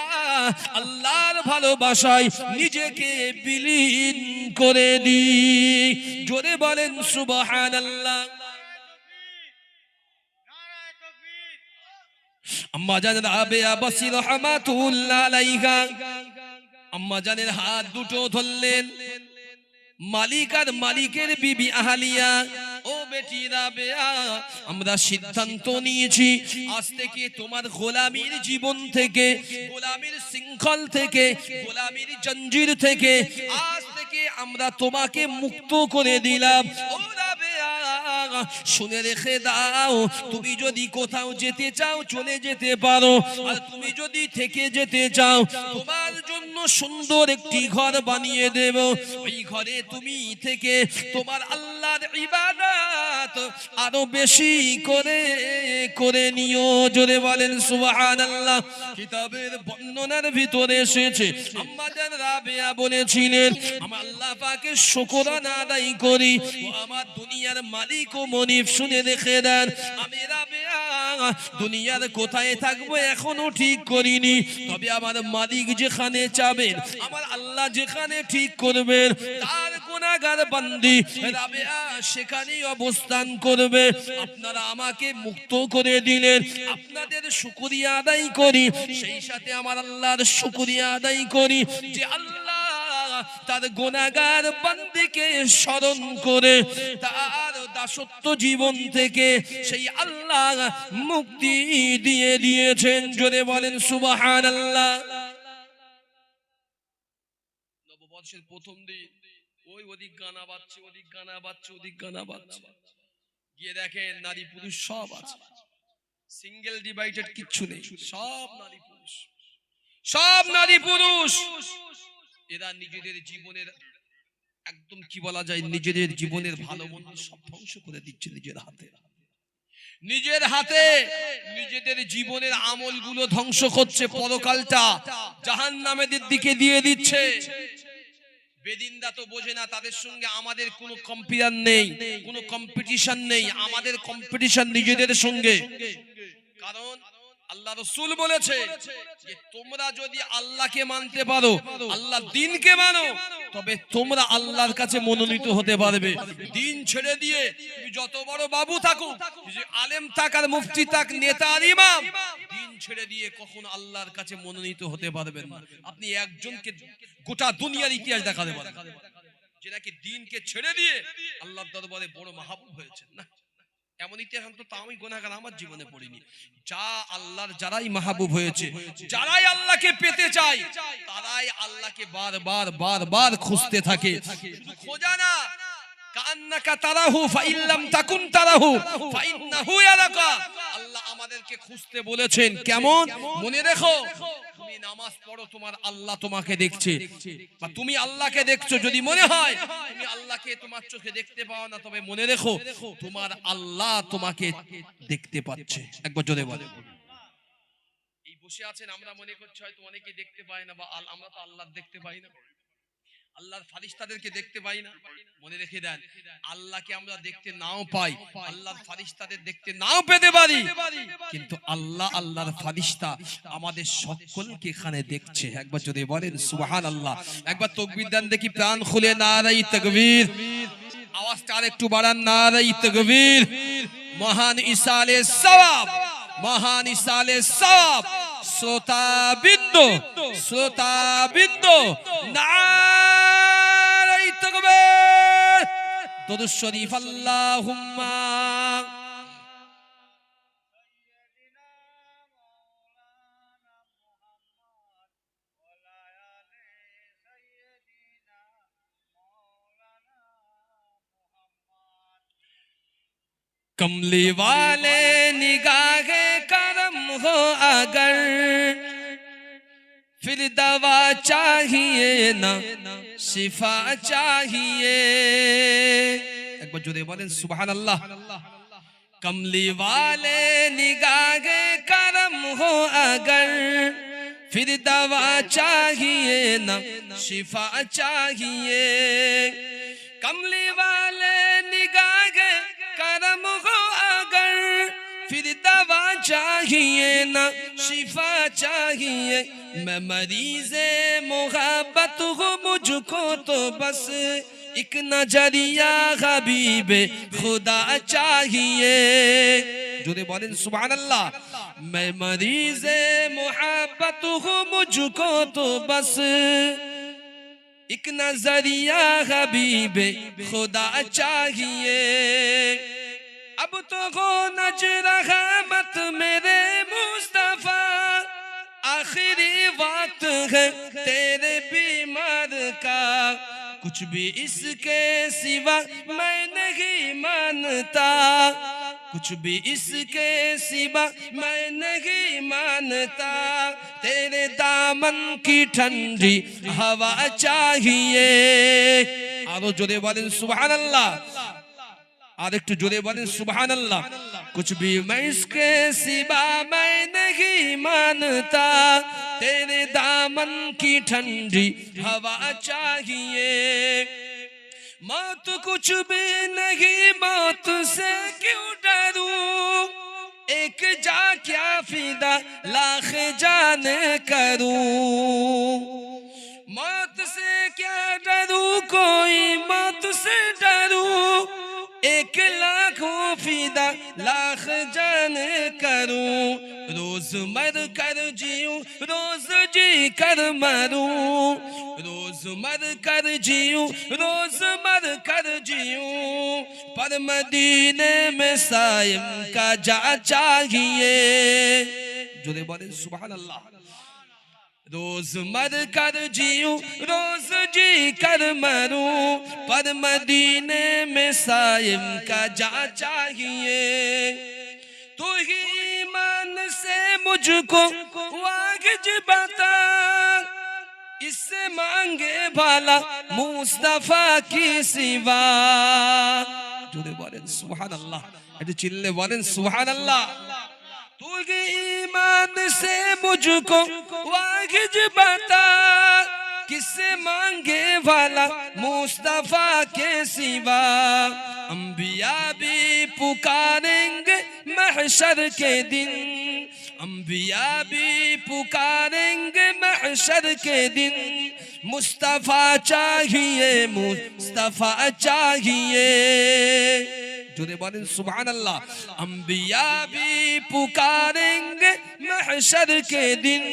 আল্লাহর ভালোবাসায় নিজেকে বিলীন করে দিই। জোরে বলেন সুবহানাল্লাহ। আম্মা জান রাবেয়া বসরি রাহমাতুল্লাহ আলাইহা আম্মা জানের হাত দুটো ধরলেন, মালিক আর মালিকের বিবি আহলিয়া, ও বেটি রাবেয়া, আমরা সিদ্ধান্ত নিয়েছি আজ থেকে তোমার গোলামীর জীবন থেকে, গোলামীর শৃঙ্খল থেকে, গোলামীর জঞ্জির থেকে আজ থেকে আমরা তোমাকে মুক্ত করে দিলাম। ও রাবেয়া, শুনে রেখে দাও, তুমি যদি কোথাও যেতে চাও চলে যেতে পারো, আর তুমি যদি থেকে যেতে চাও তোমার জন্য সুন্দর একটি ঘর বানিয়ে দেব, ওই ঘরে তুমি থেকে তোমার আল্লাহর ইবাদত আরো বেশি করে করে নিও। জোরে বলেন সুবহানাল্লাহ। কিতাবের বর্ণনার ভিতরে এসেছে আম্মা জান রাবেয়া বলেছিলেন, আমার আল্লাহ পাকের শুকরানা আদায় করি, ও আমার দুনিয়ার মালিক ও মনিব, শুনে রেখে দেন, আমি রাবেয়া দুনিয়ার কোথায় থাকবো এখনো ঠিক করিনি, তবে আমার মালিক যেখানে চাবেন, আমার আল্লাহ যেখানে ঠিক করবেন, তার কোন গুনাহগার বান্দি রাবেয়া সেখানেই অবস্থান করবে। আপনারা আমাকে মুক্ত করে দিলেন, আপনাদের শুকরিয়া আদায় করি, সেই সাথে আমার আল্লাহর শুকরিয়া আদায় করি যে আল্লাহ তার গুনাহগার বান্দিকে স্মরণ করে তার দাসত্ব জীবন থেকে সেই আল্লাহ মুক্তি দিয়ে দিয়েছেন। জোরে বলেন সুবহানাল্লাহ। নববর্ষের প্রথম দিন ওদিক গানা বাজছে, ওদিক গানা বাজছে, ওদিক গানা বাজছে, গিয়ে দেখেন নারী পুরুষ সব আছে, সিঙ্গেল ডিভাইডেড কিচ্ছু নেই, সব নারী পুরুষ, সব নারী পুরুষ। এরা নিজেদের জীবনের একদম কি বলা যায়, নিজেদের জীবনের ভালো মন্দ সব ধ্বংস করে দিচ্ছে নিজের হাতে, নিজের হাতে নিজেদের জীবনের আমলগুলো ধ্বংস করছে, পরকালটা জাহান্নামের দিকে দিয়ে দিচ্ছে। বেদিনরা তো বোঝে না, তাদের সঙ্গে আমাদের কোনো কম্পেয়ার নেই, কোনো কম্পিটিশন নেই, আমাদের কম্পিটিশন নিজেদের সঙ্গে। কারণ আল্লাহ রাসূল বলেছে যে তোমরা যদি আল্লাহকে মানতে পারো, আল্লাহর দ্বীনকে মানো, তবে তোমরা আল্লাহর কাছে মনোনীত হতে পারবে। দ্বীন ছেড়ে দিয়ে তুমি যত বড় বাবু থাকো, যে আলেম থাক আর মুফতি থাক, নেতা আর ইমাম, দ্বীন ছেড়ে দিয়ে কখনো আল্লাহর কাছে মনোনীত হতে পারবেন না। আপনি একজনকে গোটা দুনিয়ার ইতিহাস দেখাতে পারেন যে নাকি দ্বীনকে ছেড়ে দিয়ে আল্লাহর দরবারে বড় মাহবুব হয়েছেন? না, এমন ইতিহাস তো আমি গুনাহগার আমার জীবনে পড়িনি। যা আল্লাহর যারাই মাহবুব হয়েছে, যারাই আল্লাহকে পেতে চায়, তারাই আল্লাহকে বারবার বারবার খুঁজতে থাকে। শুধু খোঁজা না, কান্নাকা তারাহু ফাইল্লাম তাকুন তারাহু ফাইন্নাহু ইয়ারাকা। আল্লাহ আমাদেরকে খুঁজতে বলেছেন। কেমন? মনে রেখো, তুমি নামাজ পড়ো, তোমার আল্লাহ তোমাকে দেখছে, বা তুমি আল্লাহকে দেখছো। যদি মনে হয় তুমি আল্লাহকে তোমার চোখে দেখতে পাও না, তবে মনে রেখো তোমার আল্লাহ তোমাকে দেখতে পাচ্ছে। একবার জোরে বলে। এই বসে আছেন, আমরা মনে করছি হয়তো অনেকে দেখতে পায় না, বা আমরা তো আল্লাহ দেখতে পাই না, আল্লাহর ফারিস্তাদেরকে দেখতে পাই না। মনে রেখে দেন, আল্লাহকে আমরা দেখতে নাও পাই, আল্লাহর ফারিস্তাদের দেখতে নাও পেতে পারি, কিন্তু আল্লাহ আল্লাহর ফারিস্তা আমাদের সকলকে এখানে দেখছে। একবার যদি বলেন সুবহানাল্লাহ, একবার তাকবীর দেন দেখি, প্রাণ খুলে নারায়ে তাকবীর, আওয়াজটা আরেকটু বাড়ান, নারায়ে তাকবীর। মহান ইসালে সওয়াব, মহান ইসালে সওয়াব। শ্রোতাবৃন্দ নারায়ে তাকবীর, দুরূদ শরীফ আল্লাহুম্মা। कमली वाले निगाहे करम हो अगर, फिर दवा चाहिए ना शिफा चाहिए। एक बार जोरे बोलें सुबहानल्लाह। कमली वाले निगाहे करम हो अगर, फिर दवा चाहिए ना शिफा चाहिए। कमली वाले निगाहे करम हो अगर, फिर दवा चाहिए ना शिफा चाहिए। मैं मरीज़े मोहब्बत हूँ, मुझको तो बस एक नजरिया हबीबे खुदा चाहिए। जोरे बोलें सुभानअल्लाह। मैं मरीज़े मोहब्बत हूँ, मुझको तो बस एक नजरिया हबीबे खुदा चाहिए। अब तो हो नजर रहमत मेरे मुस्तफा, आखिरी वक्त है तेरे बीमार का, कुछ भी इसके सिवा मैं नहीं मानता, कुछ भी इसके सिवा मैं नहीं मानता। तेरे दामन की ठंडी हवा चाहिए। आरो जोरे बोलें सुभानअल्लाह, और एक जोरे बोलें सुभानअल्लाह। कुछ भी मैं इसके सिवा मैं नहीं मानता, तेरे दामन की ठंडी हवा चाहिए। मौत कुछ भी नहीं, मौत से क्यों डरूं, एक जा क्या फिदा लाख जाने करूं। मौत से क्या डरूं, कोई मौत लाख जान करूं, रोज मर कर जीऊं, रोज जी कर मरूं, रोज मर कर जीऊं, रोज मर कर जीऊं, पर मदीने में साइम का जा चाहिए। जोरे बोले सुभान अल्लाह। रोज मर कर जीऊं, रोज जी कर मरूं, पर मदीने में साइम का जा चाहिए। तू ही ईमान से मुझको वागिज बता, इससे मांगे भला मुस्तफा की सिवा। जोरे बोलें सुभान अल्लाह, একটু চিল্লে বলেন সুবহান আল্লাহ। तू ही ईमान से मुझको वागिज बता, किससे मांगे वाला मुस्तफा के सिवा। अंबिया भी पुकारेंगे महशर के दिन, अंबिया भी पुकारेंगे महशर के दिन, मुस्तफा चाहिए, मुस्तफा चाहिए। जोरे बोलें सुभान अल्लाह। अंबिया भी पुकारेंगे महशर के दिन,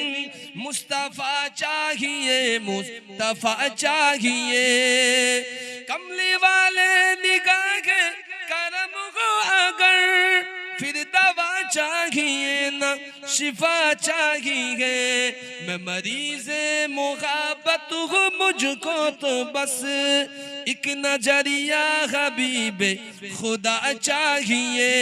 मुस्तफा चाहिए, मुस्तफा चाहिए। कमली वाले निगाह के करम को अगर, फिर दवा चाहिए ना शिफा चाहिए। मैं मरीज़े मुहाबत हूँ, मुझको तो बस एक नजरिया हबीबे खुदा चाहिए।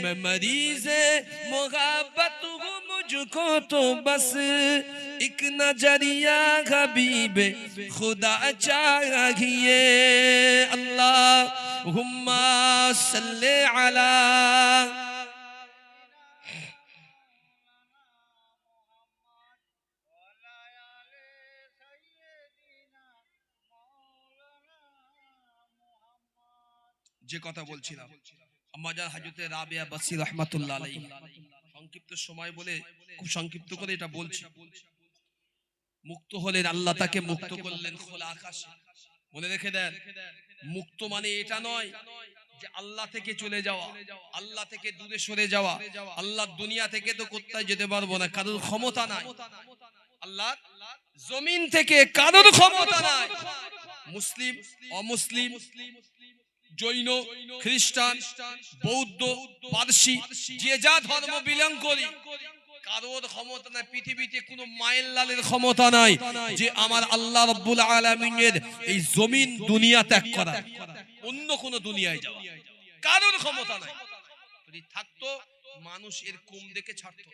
मैं मरीज़े मुहाबत हूँ, मुझको तो बस एक नजरिया हबीबे खुदा चाहिए। अल्लाहुम्मा सल्ले अला। যে কথা বলছিলাম, আম্মাজান হযরতে রাবিয়া বাসরি রাহমাতুল্লাহ আলাইহি, সংক্ষিপ্ত সময় বলে খুব সংক্ষিপ্ত করে এটা বলছি। মুক্ত হলেন, আল্লাহ তাকে মুক্ত করলেন খোলা আকাশে। মনে রেখে দেন, মুক্ত মানে এটা নয় যে আল্লাহ থেকে চলে যাওয়া, আল্লাহ থেকে দূরে সরে যাওয়া। আল্লাহ দুনিয়া থেকে তো কোথায় যেতে পারবো না, কারোর ক্ষমতা নাই। আল্লাহ জমিন থেকে কারোর ক্ষমতা নাই। মুসলিম, অমুসলিম, জৈন, খ্রিস্টান, বৌদ্ধ, পারসি, যে যা ধর্ম বিলং করি, কারোর ক্ষমতা নাই। পৃথিবীতে কোনো মায়ের লালের ক্ষমতা নাই যে আমার আল্লাহ রাব্বুল আলামিনের এই জমিন দুনিয়া ত্যাগ করা, অন্য কোন দুনিয়ায় যাওয়া, কারোর ক্ষমতা নাই। যদি থাকতো মানুষ এর কম দেখে ছাড়তো।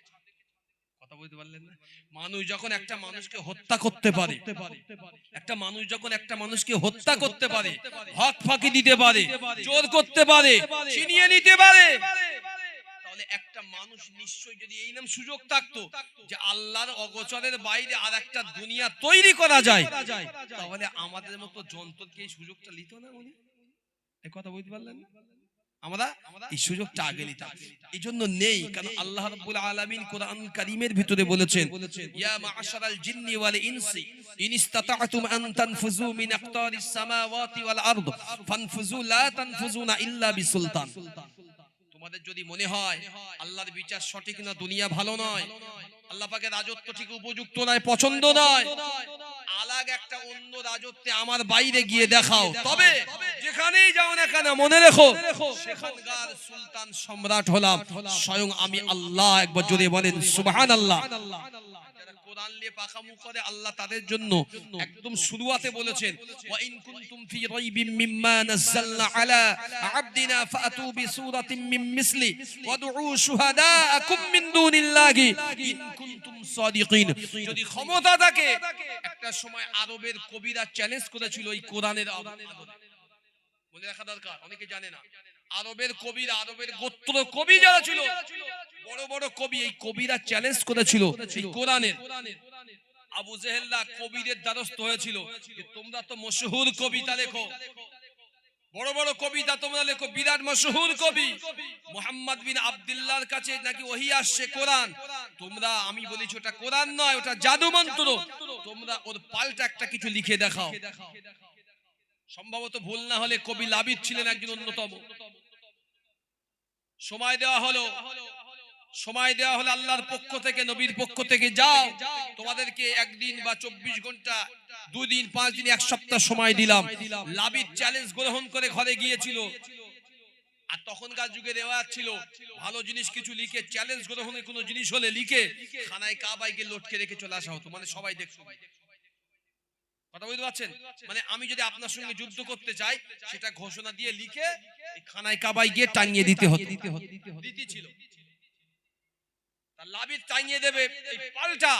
কথা বলতে পারলেন না? মানুষ যখন একটা মানুষকে হত্যা করতে পারে, একটা মানুষ যখন একটা মানুষকে হত্যা করতে পারে, হক ফাঁকি দিতে পারে, জোর করতে পারে, ছিনিয়ে নিতে পারে, তাহলে একটা মানুষ নিশ্চয়ই, যদি এই নাম সুযোগ থাকতো যে আল্লাহর অগোচরের বাইরে আর একটা দুনিয়া তৈরি করা যায়, তাহলে আমাদের মতো যন্ত্রকে এই সুযোগটা নিত না উনি। এই কথা বলতে পারলেন না? আমরা এই সুযোগটা আগে নিতাম, এই জন্য নেই। কারণ আল্লাহ রাব্বুল আলামিন কোরআন কারীমের ভিতরে বলেছেন, ইয়া মা'আশারাল জিন্নি ওয়াল ইনসি ইন ইসতাতা'তুম আন তানফুযু মিন আকতারিস সামাওয়াতি ওয়াল আরদ ফানফুযু লা তানফুযুনা ইল্লা বিসুলতান। তোমাদের যদি মনে হয় আল্লাহর বিচার সঠিক না, দুনিয়া ভালো নয়, আল্লাহ পাকের রাজত্ব ঠিক উপযুক্ত নয়, পছন্দ নয়, আলাগ একটা অন্য রাজত্বে আমার বাইরে গিয়ে দেখাও, তবে যেখানেই যাও না কেন মনে রেখো সেখানকার সুলতান সম্রাট হলাম স্বয়ং আমি আল্লাহ। একবার জোরে বলেন সুবহানাল্লাহ। যারা কোরআন নিয়ে পাকামু করে, আল্লাহ তাদের জন্য একদম শুরুয়াতে বলেছেন, ওয়া ইন কুনতুম ফি রাইবিম মিম্মা নাযালনা আলা আবদিনা ফাতু বিসূরাতিন মিন মিসলি ওয়াদউ শুহাদাআকুম মিন দুনিল্লাহি ইন কুনতুম সাদিকিন। যদি ক্ষমতা থাকে, একটা সময় আরবের কবিরা চ্যালেঞ্জ করেছিল এই কোরআনের আদলে। মনে রাখা দরকার, অনেকে জানে না। আরবের কবিরা, আরবের গোত্র কবি যারা ছিল, বড় বড় কবি, এই কবিরা চ্যালেঞ্জ করেছিল এই কোরআনের। আবু জেহেলরা কবিদের দ্বারস্থ হয়েছিল যে তোমরা তো মশহুর কবিতা লেখো, বড় বড় কবিতা তোমরা লেখো, বিরাট মশহুর কবি মুহাম্মদ বিন আব্দুল্লাহর কাছে নাকি ওহী আসছে কোরআন, তোমরা, আমি বলেছি ওটা কোরআন নয়, ওটা জাদু মন্ত্র, তোমরা ওর পাল্টা একটা কিছু লিখে দেখাও। সম্ভবত ভুল না হলে কবি লাবিদ ছিলেন একজন অন্যতম। সময় দেওয়া হলো আল্লাহর পক্ষ থেকে, নবীর পক্ষ থেকে, যাও তোমাদেরকে একদিন বা 24 ঘন্টা, 2 দিন, 5 দিন, 1 সপ্তাহ সময় দিলাম। লাবিদ চ্যালেঞ্জ গ্রহণ করে ঘরে গিয়েছিল। আর তখনকার যুগে রেওয়াজ ছিল ভালো জিনিস কিছু লিখে, চ্যালেঞ্জ গ্রহণের কোনো জিনিস হলে লিখে খানায় কাবাইকে লটকে রেখে চলে আসা হতো, মানে সবাই দেখতো। কথা বুঝতে পারছেন? মানে আমি যদি আপনার সঙ্গে যুদ্ধ করতে চাই, সেটা ঘোষণা দিয়ে লিখে খানায় কাবাই গিয়ে টাঙিয়ে দিতে হতো। রীতি ছিল। লাবিদ টাঙিয়ে দেবে এই পাল্টা,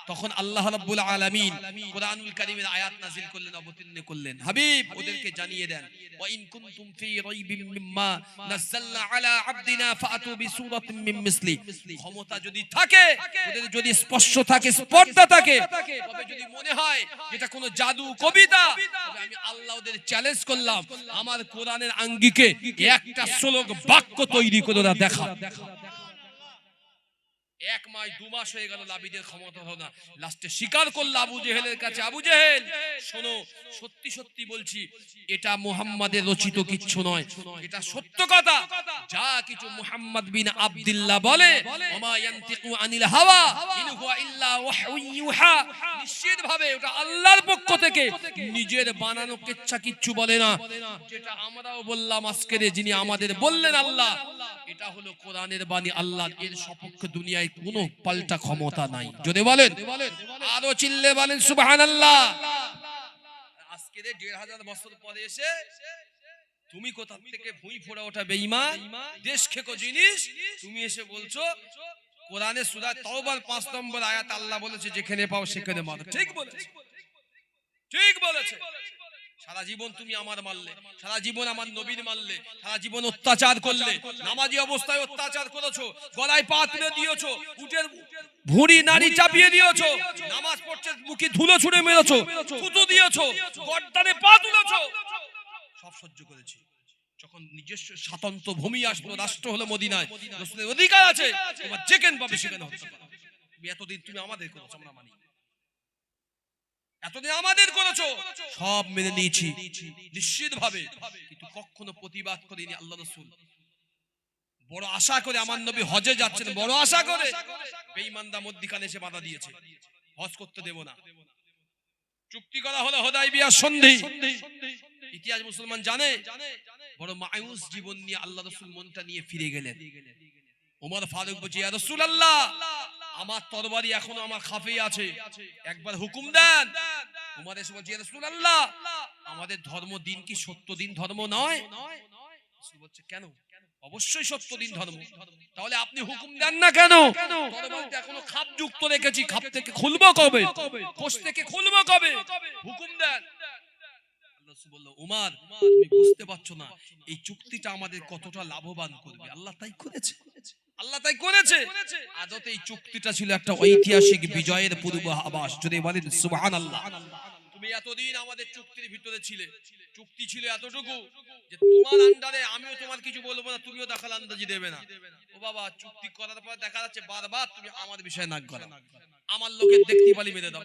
তখন আল্লাহ রাব্বুল আলামিন কোরআনুল কারীমের আয়াত নাযিল করলেন, অবতীর্ণ করলেন। হাবিব ওদেরকে জানিয়ে দেন, ওয়া ইন কুনতুম ফি রাইবিম মিম্মা নাযালনা আলা আবদিনা ফাআতু বিসূরাতিন মিন মিসলি। ক্ষমতা যদি থাকে, ওদের যদি স্পর্শ থাকে, স্পর্ধা থাকে, তবে যদি মনে হয় এটা কোনো জাদু কবিতা, তবে আমি আল্লাহ ওদের চ্যালেঞ্জ করলাম, আমার কোরআনের আঙ্গিকে একটা শ্লোক বাক্য তৈরি করে ওরা দেখা। 1 মাস 2 মাস হয়ে গেল, লাবিদের ক্ষমতা হলো না। লাস্টে স্বীকার করল আবু জেহেলের কাছে, আবু জেহেল শোনো, সত্যি সত্যি বলছি, এটা মুহাম্মাদের রচিত কিচ্ছু নয়, এটা সত্য কথা। যা কিছু মুহাম্মদ বিন আব্দুল্লাহ বলে, ওমা ইয়ানতিকু আনিল হাওয়া ইন হুয়া ইল্লা ওয়াহয়ু ইউহা, নিশ্চিতভাবে ওটা আল্লাহর পক্ষ থেকে, নিজের বানানো কিচ্ছা কিচ্ছু বলে না। যেটা আমরাও বললাম আজকের, যিনি আমাদের বললেন আল্লাহ, এটা হলো কোরআনের বাণী আল্লাহ, এর সপক্ষে দুনিয়ায় কোনো পাল্টা ক্ষমতা নাই। যদি বলেন আরো চিল্লে বলেন সুবহানাল্লাহ। আজকে 1500 বছর পরে এসে তুমি কোথা থেকে ভুঁই ফোড়া ওঠা বেঈমান দেশ খেকো জিনিস, তুমি এসে বলছো কোরআনে সূরা তাওবার 5 নম্বর আয়াত আল্লাহ বলেছে যেখানে পাও সেখানে মারো। ঠিক বলেছে, ঠিক বলেছে। সারা জীবন তুমি আমার মারলে, সারা জীবন আমার নবীর মারলে, সারা জীবন অত্যাচার করলে, নামাজি অবস্থায় অত্যাচার করেছো, গলায় পা তুলে দিয়েছো, উটের ভুঁড়ি নারী চাপিয়ে দিয়েছো, নামাজ পড়ছে মুখে ধুলো ছুঁড়ে মেরেছো, থুতু দিয়েছো, গর্দানে পা তুলেছো, সব সহ্য করেছি। যখন নিজস্ব স্বতন্ত্র ভূমি আসলো, রাষ্ট্র হলো মদিনায়, রাসূলের অধিকার আছে, তোমার যেখানে পাবে সেখানে হত্যা করো। তুমি এতদিন তুমি আমাদের করেছো, আমরা মানি। এতদিন আমাদের করেছো, সব মেনে নিয়েছি নিশ্চিতভাবে, কিন্তু কখনো প্রতিবাদ করিনি। আল্লাহ রাসূল বড় আশা করে, আমার নবী হজে যাচ্ছেন, বড় আশা করে বেঈমানরা মধ্যখানে এসে বাধা দিয়েছে, হজ করতে দেব না। চুক্তি করা হলো হুদায়বিয়া সন্ধি। ইতিহাস মুসলমান জানে, বড় মায়ুস জীবন নিয়ে আল্লাহ রাসূল মনটা নিয়ে ফিরে গেলেন। ওমর ফারুক বলছে, ইয়া রাসূলুল্লাহ, আমার তরবারি এখনো আমার খাফে আছে, একবার হুকুম দেন। ওমর এসে বলছে, ইয়া রাসূলুল্লাহ, আমাদের ধর্ম দিন কি সত্য দিন ধর্ম নয়? রাসূল বলছে, কেন? অবশ্যই সত্য দিন ধর্ম। তাহলে আপনি হুকুম দেন না কেন? তরবারিতে এখনো খাপ যুক্ত রেখেছি, খাপ থেকে খুলবো কবে? কোষ থেকে খুলবো কবে? হুকুম দেন। রাসূল বলল, ওমর, তুমি বুঝতে পারছো না এই চুক্তিটা আমাদের কতটা লাভবান করবে। আল্লাহ তাই করেছে, আল্লাহ তাই করেছে। আদতে এই চুক্তিটা ছিল একটা ঐতিহাসিক বিজয়ের পূর্বাভাস। যদি বলেন সুবহানাল্লাহ। তুমি এতদিন আমাদের চুক্তির ভিতরে ছিলে, চুক্তি ছিল এতটুকু যে তোমার আন্ডারে আমিও তোমার কিছু বলবো না, তুমিও দখল আন্দাজি দেবে না। ও বাবা, চুক্তি করার পর দেখা যাচ্ছে বারবার তুমি আমার বিষয়ে নাক গলাও, আমার লোকের দেখতে পালি মেরে দাও।